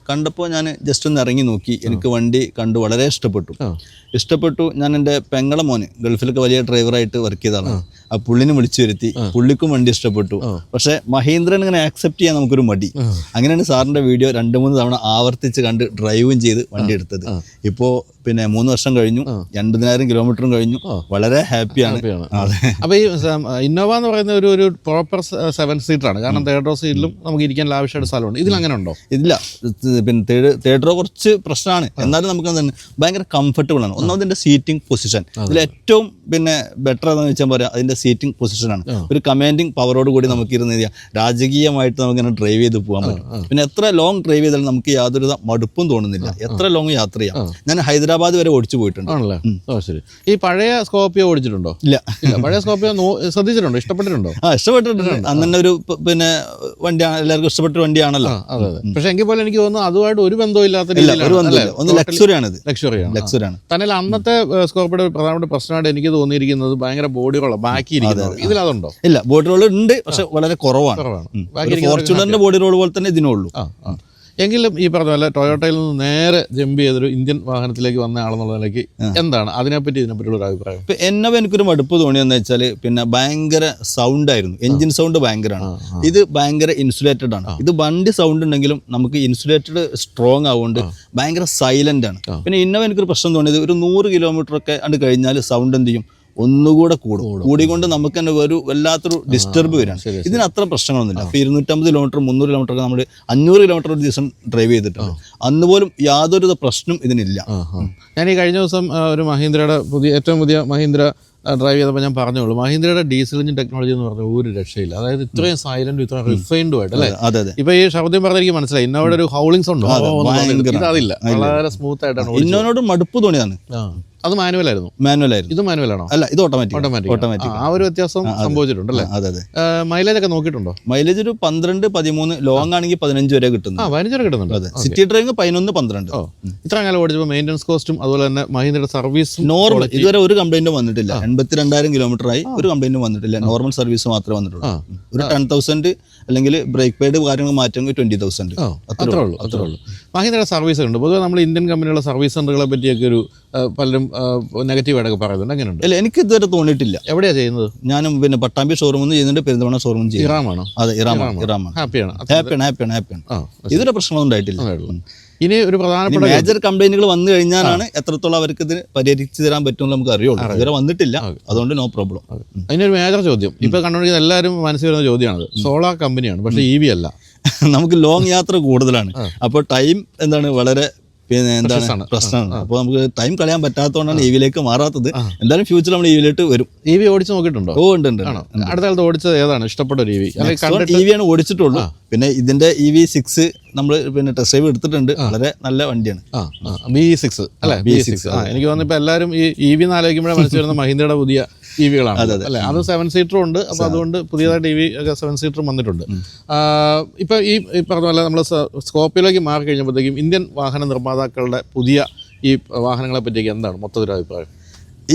കണ്ടപ്പോൾ ഞാൻ ജസ്റ്റ് ഒന്ന് ഇറങ്ങി നോക്കി. എനിക്ക് വണ്ടി കണ്ടു വളരെ ഇഷ്ടപ്പെട്ടു. ഞാൻ എൻ്റെ പെങ്ങളെ മോന് ഗൾഫിലൊക്കെ വലിയ ഡ്രൈവറായിട്ട് വർക്ക് ചെയ്തതാണ്. ആ പുള്ളിനെ വിളിച്ചു വരുത്തി, പുള്ളിക്കും വണ്ടി ഇഷ്ടപ്പെട്ടു. പക്ഷേ മഹീന്ദ്രൻ ഇങ്ങനെ ആക്സെപ്റ്റ് ചെയ്യാൻ നമുക്കൊരു മടി. അങ്ങനെയാണ് സാറിൻ്റെ വീഡിയോ 2-3 തവണ ആവർത്തിച്ച് കണ്ട് ഡ്രൈവും ചെയ്ത് വണ്ടി എടുത്തത്. ഇപ്പോൾ പിന്നെ 3 വർഷം കഴിഞ്ഞു, 80,000 കിലോമീറ്ററും കഴിഞ്ഞു. വളരെ ഹാപ്പിയാണ്. അപ്പോൾ ഈ ഇന്നോവ എന്ന് പറയുന്ന ഒരു പ്രോപ്പർ 7 സീറ്ററാണ്. കാരണം തേർഡ് റോ സീറ്റിലും നമുക്ക് ഇരിക്കാൻ ലാവിഷായിട്ട് സ്ഥലമുണ്ട്. ഇതിൽ അങ്ങനെ ഉണ്ടോ? ഇല്ല, പിന്നെ തേർഡ് റോ കുറച്ച് പ്രശ്നമാണ്. എന്നാലും നമുക്ക് തന്നെ ഭയങ്കര കംഫർട്ടബിൾ ആണ്. ഒന്നാമതിൻ്റെ സീറ്റിംഗ് പൊസിഷൻ ഇതിൽ ഏറ്റവും പിന്നെ ബെറ്റർ എന്ന് വെച്ചാൽ പറയാം, അതിൻ്റെ സീറ്റിംഗ് പൊസിഷനാണ്. ഒരു കമാൻഡിങ് പവറോട് കൂടി നമുക്ക് ഇരുന്ന് രാജകീയമായിട്ട് നമുക്കിങ്ങനെ ഡ്രൈവ് ചെയ്ത് പോകാൻ പറ്റും. പിന്നെ എത്ര ലോങ് ഡ്രൈവ് ചെയ്താലും നമുക്ക് യാതൊരു മടുപ്പും തോന്നുന്നില്ല. എത്ര ലോങ് യാത്ര ചെയ്യാം. ഞാൻ ഹൈദരാബാദ് വരെ ഓടിച്ചു പോയിട്ടുണ്ട്. ആണല്ലേ? ശരി. ഈ പഴയ സ്കോർപിയോ ഓടിച്ചിട്ടുണ്ടോ? ഇല്ല. പഴയ സ്കോർപിയോ ശ്രദ്ധിച്ചിട്ടുണ്ടോ? ഇഷ്ടപ്പെട്ടിട്ടുണ്ടോ? ഇഷ്ടപ്പെട്ടിട്ടുണ്ട്. അന്നെ ഒരു പിന്നെ വണ്ടിയാണ്, എല്ലാവർക്കും ഇഷ്ടപ്പെട്ട വണ്ടിയാണല്ലോ. അതെ. പക്ഷെ എങ്കിൽ പോലെ എനിക്ക് തോന്നുന്നു അതുമായിട്ട് ഒരു ബന്ധവും ഇല്ലാത്ത ഒന്ന് ലക്സുറിയാണ്. ലക്സുറിയാണ് തന്നെ. അന്നത്തെ സ്കോർപിയോയുടെ പ്രധാനപ്പെട്ട പ്രശ്നമായിട്ട് എനിക്ക് തോന്നിയിരിക്കുന്നത് ഭയങ്കര ബോഡി റോളാണ് ബാക്കി ഇരിക്കുന്നത്. ഇതിലതുണ്ടോ? ഇല്ല, ബോഡി റോൾ ഉണ്ട്, പക്ഷെ വളരെ കുറവാണ്. ഫോർച്യൂണറിന്റെ ബോഡി റോൾ പോലെ തന്നെ ഇതിനുള്ളൂ. എങ്കിലും ഈ പറഞ്ഞ പോലെ ടൊയോട്ടയിൽ നിന്ന് നേരെ ജമ്പ് ചെയ്തൊരു ഇന്ത്യൻ വാഹനത്തിലേക്ക് വന്ന ആളെന്നുള്ള നിലയ്ക്ക് എന്താണ് ഇതിനെപ്പറ്റിയുള്ള ഒരു അഭിപ്രായം? ഇപ്പം എന്നവ എനിക്കൊരു മടുപ്പ് തോന്നിയെന്ന് വെച്ചാൽ പിന്നെ ഭയങ്കര സൗണ്ട് ആയിരുന്നു. എഞ്ചിൻ സൗണ്ട് ഭയങ്കരമാണ്. ഇത് ഭയങ്കര ഇൻസുലേറ്റഡ് ആണ്. ഇത് വണ്ടി സൗണ്ട് ഉണ്ടെങ്കിലും നമുക്ക് ഇൻസുലേറ്റഡ് സ്ട്രോങ് ആവുകൊണ്ട് ഭയങ്കര സൈലന്റ് ആണ്. പിന്നെ ഇന്നവ എനിക്കൊരു പ്രശ്നം തോന്നിയത് ഒരു 100 കിലോമീറ്റർ ഒക്കെ അത് കഴിഞ്ഞാൽ സൗണ്ട് എന്ത് ചെയ്യും, ഒന്നുകൂടെ കൂടിക്കൊണ്ട് നമുക്ക് തന്നെ ഒരു വല്ലാത്തൊരു ഡിസ്റ്റർബ് വരികയാണ്. ഇതിന് അത്ര പ്രശ്നങ്ങളൊന്നുമില്ല. അപ്പോൾ 250 കിലോമീറ്റർ 300 കിലോമീറ്റർ ഒക്കെ നമ്മൾ 500 കിലോമീറ്റർ ഒരു ദിവസം ഡ്രൈവ് ചെയ്തിട്ടുണ്ട്. അന്ന് പോലും യാതൊരു പ്രശ്നം ഇതിനില്ല. ഞാൻ ഈ കഴിഞ്ഞ ദിവസം ഒരു മഹീന്ദ്രയുടെ ഏറ്റവും പുതിയ മഹീന്ദ്ര ഡ്രൈവ് ചെയ്തപ്പോൾ ഞാൻ പറഞ്ഞോളൂ, മഹീന്ദ്രയുടെ ഡീസൽ എഞ്ചിൻ ടെക്നോളജി എന്ന് പറഞ്ഞാൽ ഒരു രക്ഷയില്ല. അതായത് ഇത്രയും സൈലന്റും ഇത്രയും റിഫൈൻഡും ആയിട്ട് അല്ലേ? ഇപ്പൊ ഈ ശബ്ദം പറഞ്ഞാൽ എനിക്ക് മനസ്സിലായി. ഇന്നോടെ ഒരു ഹൗളിംഗ് സൗണ്ട് അതില്ല, വളരെ സ്മൂത്ത് ആയിട്ടാണ്. ഇന്നോട് മടുപ്പ് തോന്നിയതാണ്. അത് മാനുവലായിരുന്നു. ഇത് മാനുവലാണോ? അല്ല, ഇത് ഓട്ടോമാറ്റിക്. ആ ഒരു വ്യത്യാസം സംഭവിച്ചിട്ടുണ്ടല്ലേ? മൈലേജ് ഒക്കെ നോക്കിയിട്ടുണ്ടോ? മൈലേജ് ഒരു 12-13, ലോങ് ആണെങ്കിൽ 15 വരെ കിട്ടുന്നു. 15 വരെ കിട്ടുന്നുണ്ട്. City driving 11-12. ഇത്ര കാലം ഓടിച്ചപ്പോൾ മെയിൻ്റനൻസ് കോസ്റ്റും അതുപോലെ തന്നെ മഹീന്ദ്രയുടെ സർവീസ് നോർമൽ ഇതുവരെ ഒരു കംപ്ലൈന്റും വന്നിട്ടില്ല. 82,000 കിലോമീറ്റർ ആയി, ഒരു കംപ്ലൈന്റും വന്നിട്ടില്ല. നോർമൽ സർവീസ് മാത്രമേ വന്നിട്ടുള്ളൂ. ഒരു 10,000 അല്ലെങ്കിൽ ബ്രേക്ക് പാഡ് കാര്യങ്ങൾ മാറ്റമെങ്കിൽ 20,000. അത്രേ ഉള്ളൂ. മഹീന്ദ്രയുടെ സർവീസ് ഉണ്ട്. പൊതുവെ നമ്മൾ ഇന്ത്യൻ കമ്പനികളുടെ സർവീസ് സെന്ററുകളെ പറ്റിയൊക്കെ ഒരു പലരും നെഗറ്റീവായിട്ടൊക്കെ പറയുന്നുണ്ട്. അങ്ങനെയുണ്ട്? അല്ല, എനിക്ക് ഇതുവരെ തോന്നിയിട്ടില്ല. എവിടെയാണ് ചെയ്യുന്നത്? ഞാനും പിന്നെ പട്ടാമ്പി ഷോറൂമിൽ നിന്ന് ചെയ്യുന്നുണ്ട്, പെരിന്തൽമണ്ണ ഷോറൂം ചെയ്യുന്നു. ഇറാമാണോ? അതെ, ഇറാമാണ്. ഹാപ്പിയാണ്. ഇതുവരെ പ്രശ്നമൊന്നും ഉണ്ടായിട്ടില്ല. ഇനി ഒരു പ്രധാനപ്പെട്ട മേജർ കംപ്ലൈന്റുകൾ വന്നു കഴിഞ്ഞാലാണ് എത്രത്തോളം അവർക്ക് ഇത് പരിഹരിച്ചു തരാൻ പറ്റുമെന്ന് നമുക്ക് അറിയുള്ളൂ. ഇതുവരെ വന്നിട്ടില്ല, അതുകൊണ്ട് നോ പ്രോബ്ലം. അതിനൊരു മേജർ ചോദ്യം ഇപ്പൊ കണ്ടുപിടിക്കുന്ന എല്ലാവരും മനസ്സിൽ വരുന്ന ചോദ്യമാണ്. സോളാർ കമ്പനിയാണ്, പക്ഷേ EV അല്ല. നമുക്ക് ലോങ് യാത്ര കൂടുതലാണ്. അപ്പോൾ ടൈം എന്താണ് വളരെ പിന്നെ എന്താണ് പ്രശ്നമാണ്. അപ്പോൾ നമുക്ക് ടൈം കളയാൻ പറ്റാത്തതുകൊണ്ടാണ് EV-യിലേക്ക് മാറാത്തത്. എന്തായാലും ഫ്യൂച്ചറിൽ നമ്മൾ EV-യിലോട്ട് വരും. EV ഓടിച്ച് നോക്കിയിട്ടുണ്ടോ? ഉണ്ട്. അടുത്ത കാലത്ത് ഓടിച്ചത് ഏതാണ് ഇഷ്ടപ്പെട്ട ഒരു EV? EV-യാണ് ഓടിച്ചിട്ടുള്ളൂ. പിന്നെ ഇതിന്റെ EV6 നമ്മൾ പിന്നെ ടെസ്റ്റ് ഡ്രൈവ് എടുത്തിട്ടുണ്ട്. വളരെ നല്ല വണ്ടിയാണ്. B6 അല്ലേ? B6. എനിക്ക് തോന്നുന്നു ഇപ്പൊ എല്ലാവരും ഈ EV ആലോചിക്കുമ്പോഴേ മനസ്സിൽ വരുന്ന മഹീന്ദ്രയുടെ പുതിയ EV-കളാണ് അല്ലേ? അത് 7 സീറ്ററും ഉണ്ട്. അപ്പോൾ അതുകൊണ്ട് പുതിയതായിട്ട് EV ഒക്കെ 7 സീറ്ററും വന്നിട്ടുണ്ട്. ഇപ്പൊ ഈ പറഞ്ഞ പോലെ നമ്മൾ സ്കോർപിയോയിലേക്ക് മാറി കഴിഞ്ഞപ്പോഴത്തേക്കും ഇന്ത്യൻ വാഹന നിർമ്മാതാക്കളുടെ പുതിയ ഈ വാഹനങ്ങളെ പറ്റിയൊക്കെ എന്താണ് മൊത്തത്തിലൊരു അഭിപ്രായം?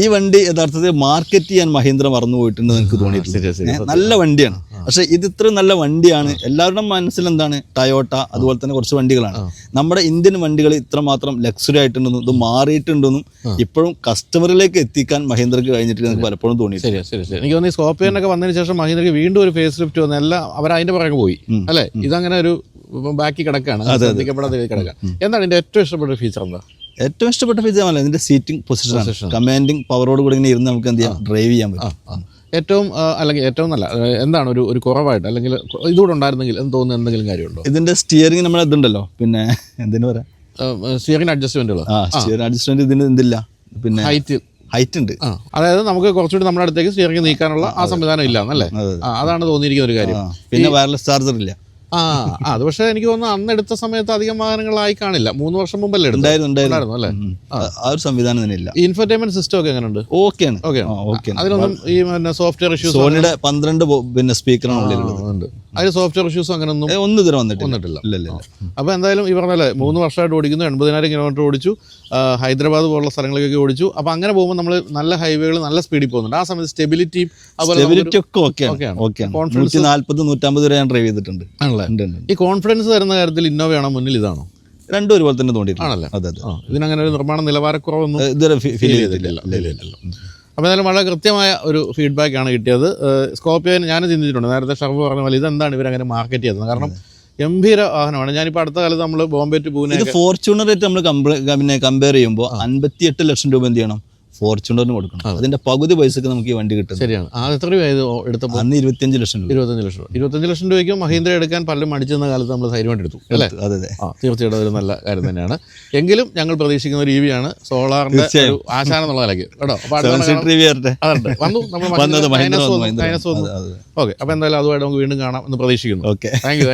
ഈ വണ്ടി യഥാർത്ഥത്തിൽ മാർക്കറ്റ് ചെയ്യാൻ മഹീന്ദ്ര മറന്നു പോയിട്ടുണ്ട് എനിക്ക് തോന്നിയിട്ടുണ്ട്. നല്ല വണ്ടിയാണ്, പക്ഷെ ഇത് ഇത്രയും നല്ല വണ്ടിയാണ്. എല്ലാവരുടെ മനസ്സിൽ എന്താണ് ടയോട്ട, അതുപോലെ തന്നെ കുറച്ച് വണ്ടികളാണ്. നമ്മുടെ ഇന്ത്യൻ വണ്ടികൾ ഇത്രമാത്രം ലക്സുറി ആയിട്ടുണ്ടെന്നും ഇത് മാറിയിട്ടുണ്ടെന്നും ഇപ്പോഴും കസ്റ്റമറിലേക്ക് എത്തിക്കാൻ മഹീന്ദ്രക്ക് കഴിഞ്ഞിട്ട് എനിക്ക് പലപ്പോഴും തോന്നി. ശരി. എനിക്ക് തോന്നി സ്കോർപിയോനൊക്കെ വന്നതിന് ശേഷം മഹീന്ദ്രക്ക് വീണ്ടും ഒരു ഫേസ് ലിഫ്റ്റ് വന്ന എല്ലാം അവർ അതിന്റെ പുറകെ പോയി അല്ലേ? ഇതങ്ങനെ ഒരു ബാക്കി കിടക്കാണ്, ശ്രദ്ധിക്കപ്പെടാതെ കിടക്കുക. എന്താണ് ഇതിന്റെ ഏറ്റവും ഇഷ്ടപ്പെട്ട ഫീച്ചർ? എന്താ ഏറ്റവും ഇഷ്ടപ്പെട്ട ഫീച്ചർ? അല്ല, ഇതിന്റെ സീറ്റിംഗ് പൊസിഷൻ, കമാൻഡിങ് പവറോട് കൂടി ഇങ്ങനെ ഇരുന്ന് നമുക്ക് എന്ത് ചെയ്യാം, ഡ്രൈവ് ചെയ്യാൻ പറ്റും. ഏറ്റവും അല്ലെങ്കിൽ ഏറ്റവും നല്ല എന്താണ് ഒരു കുറവായിട്ട് അല്ലെങ്കിൽ ഇതുകൂടെ ഉണ്ടായിരുന്നെങ്കിൽ എന്ന് തോന്നുന്ന എന്തെങ്കിലും കാര്യമുണ്ടോ? ഇതിന്റെ സ്റ്റിയറിംഗ് നമ്മൾ ഇതുണ്ടല്ലോ, പിന്നെ എന്തിനു പറയാം, സ്റ്റിയറിംഗ് അഡ്ജസ്റ്റ്മെന്റുകൾ. സ്റ്റിയറിംഗ് അഡ്ജസ്റ്റ്മെന്റ് ഇതിന് എന്തില്ല, പിന്നെ ഹൈറ്റ് ഉണ്ട്. അതായത് നമുക്ക് കുറച്ചുകൂടി നമ്മുടെ അടുത്തേക്ക് സ്റ്റിയറിംഗ് നീക്കാനുള്ള ആ സംവിധാനം ഇല്ല എന്നല്ലേ? അതാണ് തോന്നിയിരിക്കുന്ന ഒരു കാര്യം. പിന്നെ വയർലെസ് ചാർജർ ഇല്ല. അത് പക്ഷേ എനിക്ക് തോന്നുന്നു അന്ന് എടുത്ത സമയത്ത് അധികം വാഹനങ്ങളായി കാണില്ല. 3 വർഷം മുമ്പല്ലേ ഉണ്ടായിരുന്നു അല്ലേ? ആ ഒരു സംവിധാനം തന്നെ ഇല്ല. ഇൻഫർടൈൻമെന്റ് സിസ്റ്റം ഒക്കെ എങ്ങനെയുണ്ട്? ഓക്കെയാണ്. അതിലൊന്നും ഈ സോഫ്റ്റ്വെയർ ഇഷ്യൂസ്? സോണിയുടെ 12 പിന്നെ സ്പീക്കറാണ് ഉള്ളിലുള്ളത്. അതിൽ സോഫ്റ്റ്വെയർ ഇഷ്യൂസ് അങ്ങനെ ഒന്നും ഇതുവരെ വന്നിട്ടില്ല. അപ്പോൾ എന്തായാലും ഈ പറഞ്ഞല്ലേ 3 വർഷമായിട്ട് ഓടിക്കുന്നു, 80,000 കിലോമീറ്റർ ഓടിച്ചു, ഹൈദരാബാദ് പോലുള്ള സ്ഥലങ്ങളിലേക്ക് ഓടിച്ചു. അപ്പോൾ അങ്ങനെ പോകുമ്പോൾ നമ്മൾ നല്ല ഹൈവേകൾ നല്ല സ്പീഡിൽ പോകുന്നുണ്ട്. ആ സമയത്ത് സ്റ്റെബിലിറ്റിയും ഒക്കെ ഓക്കെയാണ്. 140-150 വരെ ഞാൻ ഡ്രൈവ് ചെയ്തിട്ടുണ്ട്. ഈ കോൺഫിഡൻസ് തരുന്ന കാര്യത്തിൽ ഇന്നോവയാണോ മുന്നിൽ, ഇതാണോ? രണ്ടും ഒരുപോലെ തന്നെ തോന്നിയിട്ടുണ്ട്. ആണല്ലേ? അതെ. ഇതിനങ്ങനെ ഒരു നിർമ്മാണ നിലവാരക്കുറവൊന്നും ഇതുവരെ ഫീൽ ചെയ്തിട്ടില്ല. അപ്പോൾ എന്തായാലും വളരെ കൃത്യമായ ഒരു ഫീഡ്ബാക്കാണ് കിട്ടിയത്. സ്കോർപിയോ ഞാൻ ചിന്തിച്ചിട്ടുണ്ട്, നേരത്തെ ഷർഫ് പറഞ്ഞ പോലെ ഇതെന്താണ് ഇവരങ്ങനെ മാർക്കറ്റ് ചെയ്യുന്നത്? കാരണം ഗംഭീര വാഹനമാണ്. ഞാനിപ്പോൾ അടുത്ത കാലത്ത് നമ്മൾ ബോംബെ ടു പൂനെ, ഇത് ഫോർച്യൂണറായിട്ട് നമ്മൾ കമ്പയർ ചെയ്യുമ്പോൾ 58 ലക്ഷം രൂപ എന്ത് ചെയ്യണം? ഫോർച്യൂണറിന് കൊടുക്കണം. അതിന്റെ പകുതി പൈസക്ക് നമുക്ക് ഈ വണ്ടി കിട്ടും. ശരിയാണ്. അത് എത്ര രൂപയായത് എടുത്തപ്പോൾ? അന്ന് 25 ലക്ഷം രൂപ. 25 ലക്ഷം രൂപയ്ക്ക് മഹീന്ദ്ര എടുക്കാൻ പലരും മടിച്ചെന്ന കാലത്ത് നമ്മൾ ധൈര്യമായിട്ട് എടുത്തു അല്ലേ? അതെ. തീർച്ചയായിട്ടും അതൊരു നല്ല കാര്യം തന്നെയാണ്. എങ്കിലും ഞങ്ങൾ പ്രതീക്ഷിക്കുന്ന ഒരു EV-യാണ്, സോളാറിന്റെ ഒരു ആശാനം എന്നുള്ള നിലയ്ക്ക് കേട്ടോ. ഓക്കെ, അപ്പോൾ എന്തായാലും അതുമായിട്ട് നമുക്ക് വീണ്ടും കാണാം എന്ന് പ്രതീക്ഷിക്കുന്നു. Okay, thank you.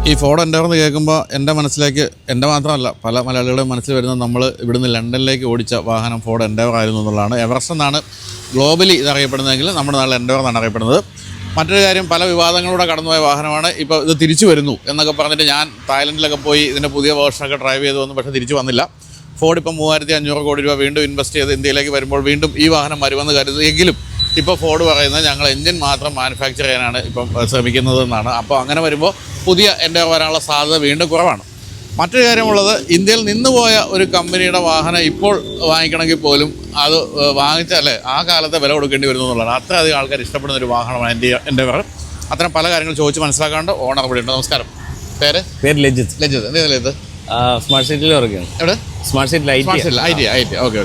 ഈ ഫോർഡ് എൻഡവർ എന്ന് കേൾക്കുമ്പോൾ എൻ്റെ മനസ്സിലേക്ക്, എൻ്റെ മാത്രമല്ല പല മലയാളികളുടെയും മനസ്സിൽ വരുന്നത് നമ്മൾ ഇവിടുന്ന് ലണ്ടനിലേക്ക് ഓടിച്ച വാഹനം ഫോർഡ് എൻഡവർ ആയിരുന്നു എന്നുള്ളതാണ്. എവറസ്റ്റ് എന്നാണ് ഗ്ലോബലി ഇതറിയപ്പെടുന്നതെങ്കിൽ നമ്മുടെ നാട്ടിൽ എൻഡവർ എന്നാണ് അറിയപ്പെടുന്നത്. മറ്റൊരു കാര്യം, പല വിവാദങ്ങളിലൂടെ കടന്നുപോയ വാഹനമാണ്. ഇപ്പോൾ ഇത് തിരിച്ചു വരുന്നു എന്നൊക്കെ പറഞ്ഞിട്ട് ഞാൻ തായ്ലൻഡിലൊക്കെ പോയി ഇതിൻ്റെ പുതിയ വേർഷനൊക്കെ ഡ്രൈവ് ചെയ്ത് വന്നു, പക്ഷേ തിരിച്ചു വന്നില്ല. ഫോർഡ് ഇപ്പം 3,500 കോടി രൂപ വീണ്ടും ഇൻവെസ്റ്റ് ചെയ്ത് ഇന്ത്യയിലേക്ക് വരുമ്പോൾ വീണ്ടും ഈ വാഹനം വരുമെന്ന് കരുതുമെങ്കിലും ഇപ്പോൾ ഫോർഡ് പറയുന്നത് ഞങ്ങൾ എൻജിൻ മാത്രം മാനുഫാക്ചർ ചെയ്യാനാണ് ഇപ്പം ശ്രമിക്കുന്നതെന്നാണ്. അപ്പോൾ അങ്ങനെ വരുമ്പോൾ പുതിയ എൻഡവർ വരാനുള്ള സാധ്യത വീണ്ടും കുറവാണ്. മറ്റൊരു കാര്യമുള്ളത്, ഇന്ത്യയിൽ നിന്നുപോയ ഒരു കമ്പനിയുടെ വാഹനം ഇപ്പോൾ വാങ്ങിക്കണമെങ്കിൽ പോലും അത് വാങ്ങിച്ചാലേ ആ കാലത്തെ വില കൊടുക്കേണ്ടി വരുന്നു എന്നുള്ളതാണ്. അത്രയധികം ആൾക്കാർ ഇഷ്ടപ്പെടുന്ന ഒരു വാഹനമാണ് എൻഡവർ. അത്തരം പല കാര്യങ്ങൾ ചോദിച്ച് മനസ്സിലാക്കാണ്ട് ഓണർ ഇവിടെ ഉണ്ട്. നമസ്കാരം. പേര്? ലജിത്. എന്തെങ്കിലും ഇത് സ്മാർട്ട് സിറ്റിയിൽ വർക്കാണ്. എവിടെ? സ്മാർട്ട് സിറ്റിയിൽ IT. ഓക്കെ.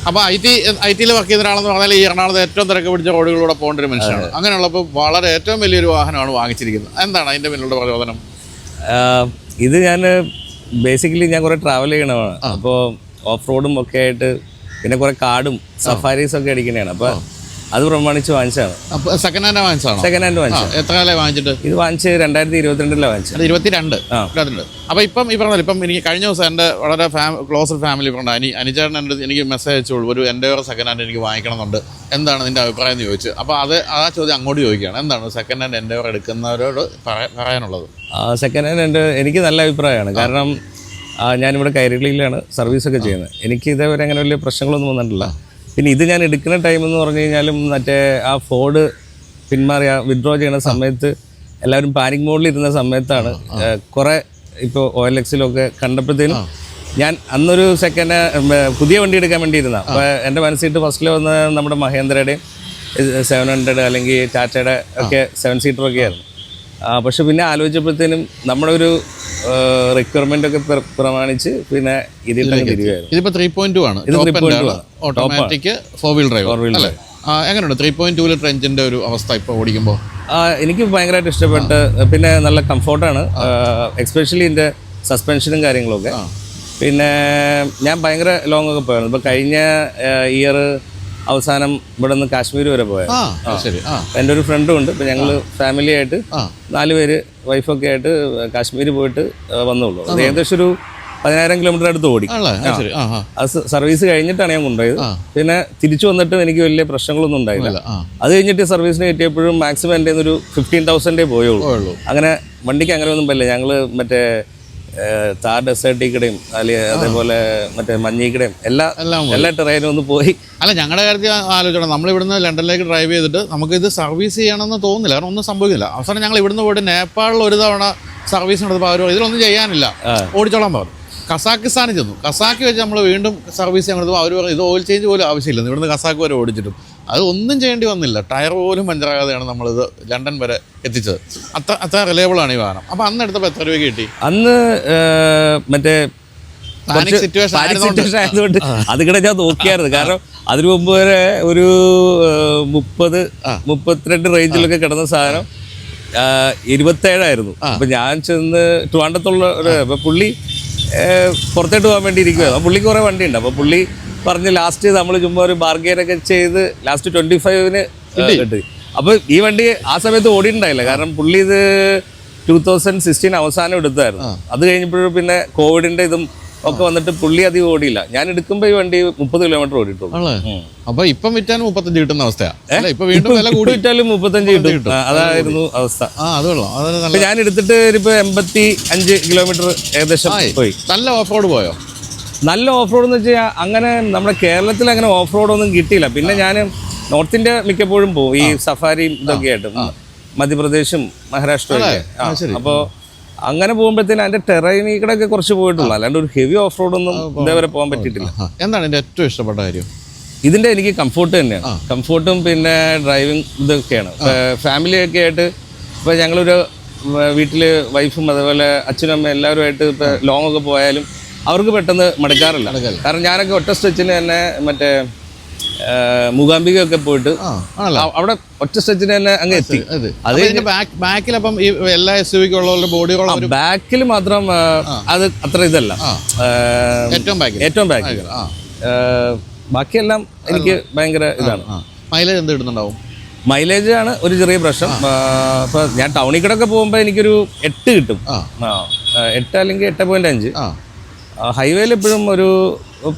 അപ്പോൾ IT-യിൽ വർക്ക് ചെയ്യുന്ന ഒരാളെന്ന് പറഞ്ഞാൽ ഈ എറണാകുളത്ത് ഏറ്റവും തിരക്ക് പിടിച്ച റോഡുകളിലൂടെ പോകേണ്ട ഒരു മനുഷ്യനാണ്. അങ്ങനെയുള്ളപ്പോൾ വളരെ ഏറ്റവും വലിയൊരു വാഹനമാണ് വാങ്ങിച്ചിരിക്കുന്നത്. എന്താണ് അതിൻ്റെ പിന്നിലുള്ള പ്രചോദനം? ഇത് ഞാൻ ബേസിക്കലി ഞാൻ കുറേ ട്രാവൽ ചെയ്യണതാണ്. അപ്പോൾ ഓഫ് റോഡും ഒക്കെ ആയിട്ട് പിന്നെ കുറേ കാടും സഫാരീസും ഒക്കെ അടിക്കുന്നതാണ്. അപ്പോൾ അത് പ്രമാണിച്ച് വാങ്ങിച്ചതാണ്. സെക്കൻഡ് ഹാൻഡ് വാങ്ങിച്ചതാണ്? സെക്കൻഡ് ഹാൻഡ് വാങ്ങിച്ചു. എത്ര കാലം വാങ്ങിച്ചിട്ട്? ഇത് വാങ്ങിച്ച് 2022 വാങ്ങിച്ചത്. 22. അപ്പോൾ ഇപ്പം ഈ പറഞ്ഞാൽ ഇപ്പം എനിക്ക് കഴിഞ്ഞ ദിവസം എൻ്റെ വളരെ ക്ലോസ് ഫാമിലി ഫ്രണ്ട് അനിചേട്ടൻ എനിക്ക് മെസ്സേജ് അയച്ചോളൂ, ഒരു എൻഡവർ സെക്കൻഡ് ഹാൻഡ് എനിക്ക് വാങ്ങിക്കണമെന്നുണ്ട്, എന്താണ് നിൻ്റെ അഭിപ്രായം എന്ന് ചോദിച്ചു. അപ്പോൾ ആ ചോദ്യം അങ്ങോട്ട് ചോദിക്കുകയാണ്, എന്താണ് സെക്കൻഡ് ഹാൻഡ് എൻഡവർ എടുക്കുന്നവരോട് പറയാനുള്ളത്? സെക്കൻഡ് ഹാൻഡ് എനിക്ക് നല്ല അഭിപ്രായമാണ്. കാരണം ഞാനിവിടെ കൈരളിയിലാണ് സർവീസൊക്കെ ചെയ്യുന്നത്. എനിക്ക് ഇതേവരെ അങ്ങനെ വലിയ പ്രശ്നങ്ങളൊന്നും വന്നിട്ടില്ല. പിന്നെ ഇത് ഞാൻ എടുക്കുന്ന ടൈം എന്ന് പറഞ്ഞു കഴിഞ്ഞാലും മറ്റേ ആ ഫോർഡ് പിന്മാറിയ വിഡ്രോ ചെയ്യുന്ന സമയത്ത് എല്ലാവരും പാനിക് മോഡിൽ ഇരുന്ന സമയത്താണ്. കുറേ ഇപ്പോൾ OLX-ലൊക്കെ കണ്ടപ്പോഴത്തേനും ഞാൻ അന്നൊരു സെക്കൻഡ് പുതിയ വണ്ടി എടുക്കാൻ വേണ്ടി ഇരുന്ന. അപ്പോൾ എൻ്റെ മനസ്സിട്ട് ഫസ്റ്റിൽ വന്ന നമ്മുടെ മഹേന്ദ്രയുടെയും 700 അല്ലെങ്കിൽ ടാറ്റയുടെ ഒക്കെ 7 സീറ്ററൊക്കെ ആയിരുന്നു. പക്ഷെ പിന്നെ ആലോചിച്ചപ്പോഴത്തേനും നമ്മുടെ ഒരു റിക്വയർമെന്റ് ഒക്കെ പ്രമാണിച്ച് പിന്നെ ഇതിൽ തിരികെയായിരുന്നു. ഇതിപ്പോൾ 3.2 ആണ്, ഓട്ടോമാറ്റിക് 4-wheel ഡ്രൈവ്. എങ്ങനെയുണ്ട് 3.2 ലിറ്റർ എഞ്ചിൻ്റെ ഒരു അവസ്ഥ ഇപ്പോൾ ഓടിക്കുമ്പോൾ? എനിക്ക് ഭയങ്കരമായിട്ട് ഇഷ്ടപ്പെട്ട്. പിന്നെ നല്ല കംഫോർട്ടാണ്, എക്സ്പെഷ്യലി ഇതിൻ്റെ സസ്പെൻഷനും കാര്യങ്ങളൊക്കെ. പിന്നെ ഞാൻ ഭയങ്കര ലോങ് ഒക്കെ പോയിരുന്നു. ഇപ്പോൾ കഴിഞ്ഞ ഇയർ അവസാനം ഇവിടെ നിന്ന് കാശ്മീർ വരെ പോയത്. എൻ്റെ ഒരു ഫ്രണ്ടും ഉണ്ട്. ഇപ്പം ഞങ്ങൾ ഫാമിലി ആയിട്ട് 4 പേര് വൈഫൊക്കെ ആയിട്ട് കാശ്മീർ പോയിട്ട് വന്നുള്ളൂ. അത് ഏകദേശം ഒരു 10,000 കിലോമീറ്റർ അടുത്ത് ഓടി. അത് സർവീസ് കഴിഞ്ഞിട്ടാണ് ഞാൻ കൊണ്ടുപോയത്. പിന്നെ തിരിച്ചു വന്നിട്ട് എനിക്ക് വലിയ പ്രശ്നങ്ങളൊന്നും ഉണ്ടായില്ല. അത് കഴിഞ്ഞിട്ട് സർവീസിന് കിട്ടിയപ്പോഴും മാക്സിമം എൻ്റെ ഒരു 15,000 പോയുള്ളൂ. അങ്ങനെ വണ്ടിക്ക് അങ്ങനെ ഒന്നും പറ്റില്ല. ഞങ്ങൾ മറ്റേ താർ ഡെസേർട്ടിക്കടയും അല്ലെങ്കിൽ അതേപോലെ മറ്റേ മഞ്ഞിക്കടയും എല്ലാ ടെറൈനും ഒന്ന് പോയി. അല്ല, ഞങ്ങളുടെ കാര്യത്തിൽ ആലോചിക്കണം. നമ്മളിവിടുന്ന് ലണ്ടനിലേക്ക് ഡ്രൈവ് ചെയ്തിട്ട് നമുക്കിത് സർവീസ് ചെയ്യണമെന്ന് തോന്നുന്നില്ല, കാരണം ഒന്നും സംഭവിക്കില്ല. അവസാനം ഞങ്ങൾ ഇവിടുന്ന് പോയിട്ട് നേപ്പാളിൽ ഒരു തവണ സർവീസ് നടത്തപ്പോൾ അവർ ഇതിലൊന്നും ചെയ്യാനില്ല, ഓടിച്ചോളാൻ പറഞ്ഞു. കസാക്കിസ്ഥാനിൽ ചെന്നു. കസാക്കി വെച്ച് നമ്മൾ വീണ്ടും സർവീസ് ചെയ്യാൻ കൊടുത്തപ്പോൾ അവർ പറഞ്ഞു ഇത് ഓയിൽ ചേഞ്ച് പോലും ആവശ്യമില്ല, ഇവിടുന്ന് കസാക്ക് വരെ ഓടിച്ചിട്ടും അത് ഒന്നും ചെയ്യേണ്ടി വന്നില്ല. ടയർ പോലും പഞ്ചറാകാതെയാണ് നമ്മളിത് ലണ്ടൻ വരെ എത്തിച്ചത്. അത്ര റിലയബിളാണ് ഈ വാഹനം. അപ്പോൾ അന്ന് എടുത്തപ്പോൾ എത്ര രൂപയ്ക്ക് കിട്ടി? അന്ന് മറ്റേ സിറ്റുവേഷൻ ആയതുകൊണ്ട് അത് കൂടെ ഞാൻ നോക്കിയായിരുന്നു. കാരണം അതിനു മുമ്പ് വരെ ഒരു 30-32 റേഞ്ചിലൊക്കെ കിടന്ന സാധനം 27 അപ്പൊ ഞാൻ ചെന്ന് ട്രിവാൻഡ്രത്തുള്ള ഒരു പുള്ളി പുറത്തോട്ട് പോകാൻ വേണ്ടി ഇരിക്കുവായിരുന്നു. പുള്ളിക്ക് കുറേ വണ്ടിയുണ്ട്. അപ്പോൾ പുള്ളി പറഞ്ഞ് ലാസ്റ്റ് നമ്മൾ ചുമ്മാ ഒരു ബാർഗെയിനൊക്കെ ചെയ്ത് ലാസ്റ്റ് 25-ന് കിട്ടി. അപ്പോൾ ഈ വണ്ടി ആ സമയത്ത് ഓടിയിട്ടുണ്ടായില്ല, കാരണം പുള്ളി ഇത് 2016 അവസാനം എടുത്തായിരുന്നു. അത് കഴിഞ്ഞപ്പോഴും പിന്നെ കോവിഡിന്റെ ഇതും ഒക്കെ വന്നിട്ട് പുള്ളി അധികം ഓടിയില്ല. ഞാൻ എടുക്കുമ്പോൾ ഈ വണ്ടി 30 കിലോമീറ്റർ ഓടിയിട്ടുള്ളൂ. അപ്പൊ ഇപ്പം വിറ്റാനും 35 കിട്ടുന്ന അവസ്ഥയാണ്. ഇപ്പൊ വീണ്ടും വില കൂടി വിറ്റാലും 35 കിട്ടും. അതായിരുന്നു അവസ്ഥ. അത് കൊള്ളാം. അതൊരു അപ്പൊ ഞാൻ എടുത്തിട്ട് ഇപ്പൊ 85 കിലോമീറ്റർ ഏകദേശം പോയി. നല്ല ഓഫ് റോഡ് പോയോ? നല്ല ഓഫ് റോഡ് എന്ന് വെച്ചാൽ അങ്ങനെ നമ്മുടെ കേരളത്തിൽ അങ്ങനെ ഓഫ് റോഡ് ഒന്നും കിട്ടിയില്ല. പിന്നെ ഞാൻ നോർത്ത് ഇന്ത്യ മിക്കപ്പോഴും പോകും, ഈ സഫാരിയും ഇതൊക്കെ ആയിട്ട് മധ്യപ്രദേശും മഹാരാഷ്ട്രയും ഒക്കെ. അപ്പോൾ അങ്ങനെ പോകുമ്പോഴത്തേനും അതിന്റെ ടെറൈനിൽ കൂടെ ഒക്കെ കുറച്ച് പോയിട്ടുള്ളൂ, അല്ലാണ്ട് ഒരു ഹെവി ഓഫ് റോഡ് ഒന്നും ഇതേവരെ പോകാൻ പറ്റിയിട്ടില്ല. എന്താണ് എൻ്റെ ഏറ്റവും ഇഷ്ടപ്പെട്ട കാര്യം? ഇതിന്റെ എനിക്ക് കംഫോർട്ട് തന്നെയാണ്. കംഫോർട്ടും പിന്നെ ഡ്രൈവിംഗ് ഇതൊക്കെയാണ്. ഫാമിലിയൊക്കെ ആയിട്ട് ഇപ്പോൾ ഞങ്ങളൊരു വീട്ടിൽ വൈഫും അതേപോലെ അച്ഛനും അമ്മയും എല്ലാവരുമായിട്ട് ഇപ്പോൾ ലോങ് ഒക്കെ പോയാലും അവർക്ക് പെട്ടെന്ന് മടുക്കാറില്ല. കാരണം ഞാനൊക്കെ ഒറ്റ സ്ട്രെച്ചിന് തന്നെ മറ്റേ മൂകാംബികയൊക്കെ പോയിട്ട് അവിടെ ഒറ്റ സ്ട്രെച്ചിന് തന്നെ അങ്ങ് എത്തി. അത് ബാക്കിലപ്പം ഈ എല്ലാ SUV-ക്കും ഉള്ള ബോഡി റോൾ ബാക്കിൽ മാത്രം അത് അത്ര ഇതല്ല, ഏറ്റവും ബാക്കിൽ. ബാക്കിയെല്ലാം എനിക്ക് ഭയങ്കര ഇതാണ്. മൈലേജ് എന്ത് കിട്ടുന്നുണ്ടാവും? മൈലേജ് ആണ് ഒരു ചെറിയ പ്രശ്നം. ഇപ്പൊ ഞാൻ ടൗണിൽ കൂടെ ഒക്കെ പോകുമ്പോൾ എനിക്കൊരു 8 കിട്ടും, 8 അല്ലെങ്കിൽ 8.5. ഹൈവേയിൽ എപ്പോഴും ഒരു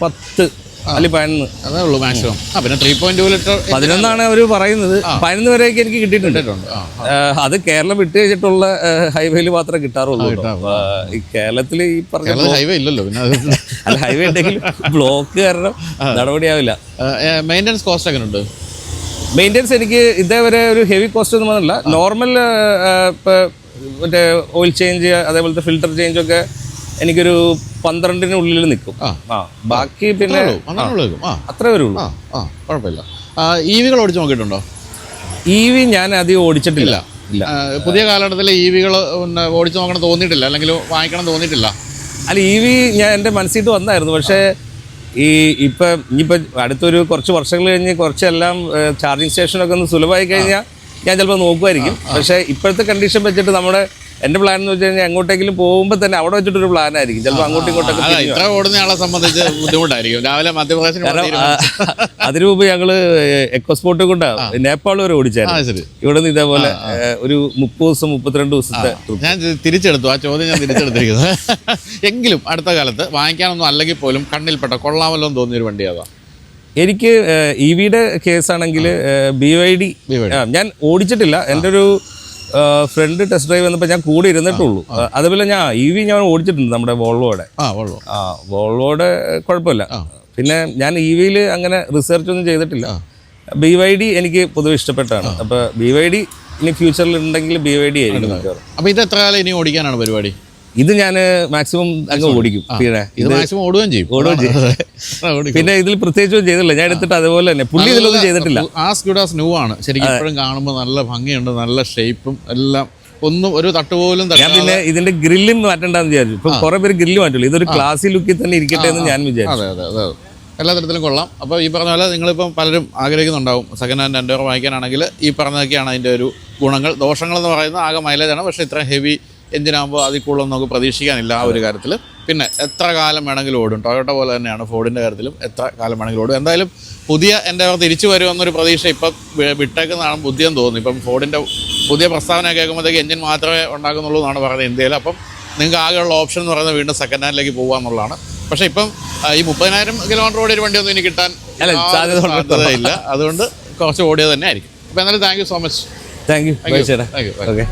10 അല്ലെങ്കിൽ 11 അതേ ഉള്ളൂ മാക്സിമം. പിന്നെ 3.2 ലിറ്റർ 11 അവർ പറയുന്നത്. 11 വരെയൊക്കെ എനിക്ക് കിട്ടിയിട്ടുണ്ട്. അത് കേരളം വിട്ട് കഴിഞ്ഞിട്ടുള്ള ഹൈവേയിൽ മാത്രമേ കിട്ടാറുള്ളൂ. ഈ കേരളത്തിൽ ഈ പറഞ്ഞ ഹൈവേ ഇല്ലല്ലോ. പിന്നെ അല്ല, ഹൈവേ ഉണ്ടെങ്കിൽ ബ്ലോക്ക് കാരണം നടപടിയാവില്ല. മെയിൻ്റെനൻസ് കോസ്റ്റ് എങ്ങനെ ഉണ്ട്? മെയിൻ്റെനൻസ് എനിക്ക് ഇതേവരെ ഒരു ഹെവി കോസ്റ്റ് ഒന്നും വന്നില്ല. നോർമൽ ഇപ്പോൾ മറ്റേ ഓയിൽ ചേഞ്ച് അതേപോലത്തെ ഫിൽറ്റർ ചേഞ്ച് ഒക്കെ എനിക്കൊരു 12-നുള്ളിൽ നിൽക്കും. ബാക്കി പിന്നെ അത്രേ വരുള്ളൂ. കുഴപ്പമില്ല. EV-കൾ ഓടിച്ച് നോക്കിയിട്ടുണ്ടോ? EV ഞാൻ അധികം ഓടിച്ചിട്ടില്ല. പുതിയ കാലഘട്ടത്തിൽ EV-കൾ ഓടിച്ച് നോക്കണം തോന്നിയിട്ടില്ല, അല്ലെങ്കിൽ വാങ്ങിക്കണം തോന്നിയിട്ടില്ല? അല്ല, EV ഞാൻ എൻ്റെ മനസ്സിട്ട് വന്നായിരുന്നു. പക്ഷേ ഇനിയിപ്പോൾ അടുത്തൊരു കുറച്ച് വർഷങ്ങൾ കഴിഞ്ഞ് കുറച്ചെല്ലാം ചാർജിങ് സ്റ്റേഷനൊക്കെ ഒന്ന് സുലഭമായി കഴിഞ്ഞാൽ ഞാൻ ചിലപ്പോൾ നോക്കുമായിരിക്കും. പക്ഷേ ഇപ്പോഴത്തെ കണ്ടീഷൻ വെച്ചിട്ട് എൻ്റെ പ്ലാൻ എന്ന് വെച്ച് കഴിഞ്ഞാൽ എങ്ങോട്ടെങ്കിലും പോകുമ്പോൾ തന്നെ അവിടെ വെച്ചിട്ടൊരു പ്ലാൻ ആയിരിക്കും. ചിലപ്പോൾ അങ്ങോട്ടും ഇങ്ങോട്ടൊക്കെ ഇത്ര ഓടുന്നയാളെ സംബന്ധിച്ച് ബുദ്ധിമുട്ടായിരിക്കും. രാവിലെ മധ്യപ്രദേശിന് അതിനു മുമ്പ് ഞങ്ങൾ എക്കോസ്പോർട്ട് കൊണ്ടാണ് നേപ്പാൾ വരെ ഓടിച്ചായിരുന്നു. ഇവിടെ നിന്ന് ഇതേപോലെ ഒരു 30 ദിവസം 32 ദിവസത്തെ ഞാൻ തിരിച്ചെടുത്തു. ആ ചോദ്യം ഞാൻ തിരിച്ചെടുത്തിരിക്കുന്നത്. എങ്കിലും അടുത്ത കാലത്ത് വാങ്ങിക്കാനൊന്നും അല്ലെങ്കിൽ പോലും കണ്ണിൽപ്പെട്ട കൊള്ളാമല്ലോ എന്ന് തോന്നിയൊരു വണ്ടി അതാ. എനിക്ക് EV-യുടെ കേസാണെങ്കിൽ BYD ഞാൻ ഓടിച്ചിട്ടില്ല. എൻ്റെ ഒരു ഫ്രണ്ട് ടെസ്റ്റ് ഡ്രൈവ് വന്നപ്പോൾ ഞാൻ കൂടെ ഇരുന്നിട്ടുള്ളൂ. അതുപോലെ ഞാൻ EV ഞാൻ ഓടിച്ചിട്ടുണ്ട്, നമ്മുടെ വോൾവോയുടെ. വോൾവോയുടെ കുഴപ്പമില്ല. പിന്നെ ഞാൻ EV-യിൽ അങ്ങനെ റിസർച്ച് ഒന്നും ചെയ്തിട്ടില്ല. BYD എനിക്ക് പൊതുവെ ഇഷ്ടപ്പെട്ടാണ്. അപ്പോൾ BYD ഇനി ഫ്യൂച്ചറിൽ ഉണ്ടെങ്കിൽ BYD ആയിരിക്കും. അപ്പോൾ ഇത് എത്ര കാലം ഇനി ഓടിക്കാനാണ് പരിപാടി? ഇത് ഞാൻ മാക്സിമം അങ്ങ് ഓടിക്കും. പിന്നെ ഇത് മാക്സിമം ഓടുകയും ചെയ്യും. പിന്നെ ഇതിൽ പ്രത്യേകിച്ചൊന്നും ചെയ്തില്ല. ഞാൻ എടുത്തിട്ട് അതുപോലെ തന്നെ പുള്ളി ഇതിലൊന്നും ചെയ്തിട്ടില്ല. ആസ് ഗുഡ് ആസ് ന്യൂ ആണ് ശരിക്കും. ഇപ്പോഴും കാണുമ്പോൾ നല്ല ഭംഗിയുണ്ട്, നല്ല ഷേപ്പും എല്ലാം. ഒന്നും ഒരു തട്ടുപോലും. ഞാൻ പിന്നെ ഇതിന്റെ ഗ്രില്ലും മാറ്റണ്ടെന്ന് വിചാരിച്ചു. ഇപ്പൊ കുറെ പേര് ഗ്രില്ല് മാറ്റുള്ളൂ. ഇതൊരു ക്ലാസി ലുക്കിൽ തന്നെ ഇരിക്കട്ടെ എന്ന് ഞാൻ വിചാരിച്ചു. അതെ, എല്ലാ തരത്തിലും കൊള്ളാം. അപ്പോൾ ഈ പറഞ്ഞ പോലെ നിങ്ങളിപ്പം പലരും ആഗ്രഹിക്കുന്നുണ്ടാവും സെക്കൻഡ് ഹാൻഡ് അൻഡോർ വാങ്ങിക്കാനാണെങ്കിൽ. ഈ പറഞ്ഞതൊക്കെയാണ് അതിൻ്റെ ഒരു ഗുണങ്ങൾ. ദോഷങ്ങളെന്ന് പറയുന്നത് ആകെ മൈലേജാണ്. പക്ഷേ ഇത്ര ഹെവി എഞ്ചിനാകുമ്പോൾ അതിൽ കൂടുതലൊന്നും നമുക്ക് പ്രതീക്ഷിക്കാനില്ല ആ ഒരു കാര്യത്തിൽ. പിന്നെ എത്ര കാലം വേണമെങ്കിലും ഓടും. ടൊയോട്ട പോലെ തന്നെയാണ് ഫോർഡിൻ്റെ കാര്യത്തിലും എത്ര കാലം വേണമെങ്കിലും ഓടും. എന്തായാലും പുതിയ എൻഡേവർ തിരിച്ചു വരുമെന്നൊരു പ്രതീക്ഷ ഇപ്പം വിട്ടേക്കുന്നതാണ് ബുദ്ധിയെന്ന് തോന്നുന്നു. ഇപ്പം ഫോർഡിൻ്റെ പുതിയ പ്രസ്താവന കേൾക്കുമ്പോഴത്തേക്ക് എഞ്ചിൻ മാത്രമേ ഉണ്ടാക്കുന്നുള്ളൂ എന്നാണ് പറയുന്നത് ഇന്ത്യയിൽ. അപ്പം നിങ്ങൾക്ക് ആകെയുള്ള ഓപ്ഷൻ എന്ന് പറയുന്നത് വീണ്ടും സെക്കൻഡ് ഹാൻഡിലേക്ക് പോകുക എന്നുള്ളതാണ്. പക്ഷേ ഇപ്പം ഈ 30,000 കിലോമീറ്റർ ഓടിയ ഒരു വണ്ടിയൊന്നും ഇനി കിട്ടാൻ സാധ്യതയില്ല. അതുകൊണ്ട് കുറച്ച് ഓടിയത് തന്നെ ആയിരിക്കും. അപ്പോൾ എന്നാലും thank you so much. Thank you. Okay.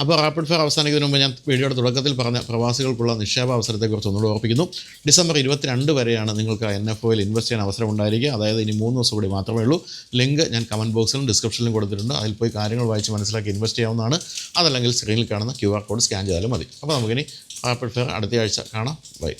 അപ്പോൾ റാപ്പിഡ് ഫെയർ അവസാനിക്കുന്നതിന് മുമ്പ് ഞാൻ വീഡിയോയുടെ തുടക്കത്തിൽ പറഞ്ഞ പ്രവാസികൾക്കുള്ള നിക്ഷേപ അവസരത്തെക്കുറിച്ച് ഒന്നുകൂടി ഓർപ്പിക്കുന്നു. ഡിസംബർ 22 വരെയാണ് നിങ്ങൾക്ക് NFOയിൽ ഇൻവെസ്റ്റ് ചെയ്യാൻ അവസരം ഉണ്ടായിരിക്കുക. അതായത് ഇനി 3 ദിവസം കൂടി മാത്രമേ ഉള്ളൂ. ലിങ്ക് ഞാൻ കമൻറ്റ് ബോക്സിലും ഡിസ്ക്രിപ്ഷനിലും കൊടുത്തിട്ടുണ്ട്. അതിൽ പോയി കാര്യങ്ങൾ വായിച്ച് മനസ്സിലാക്കി ഇൻവെസ്റ്റ് ചെയ്യാവുന്നതാണ്. അതല്ലെങ്കിൽ സ്ക്രീനിൽ കാണുന്ന QR കോഡ് സ്കാൻ ചെയ്താലും മതി. അപ്പോൾ നമുക്കിനി റാപ്പിഡ് ഫെയർ അടുത്ത ആഴ്ച കാണാം. ബൈ.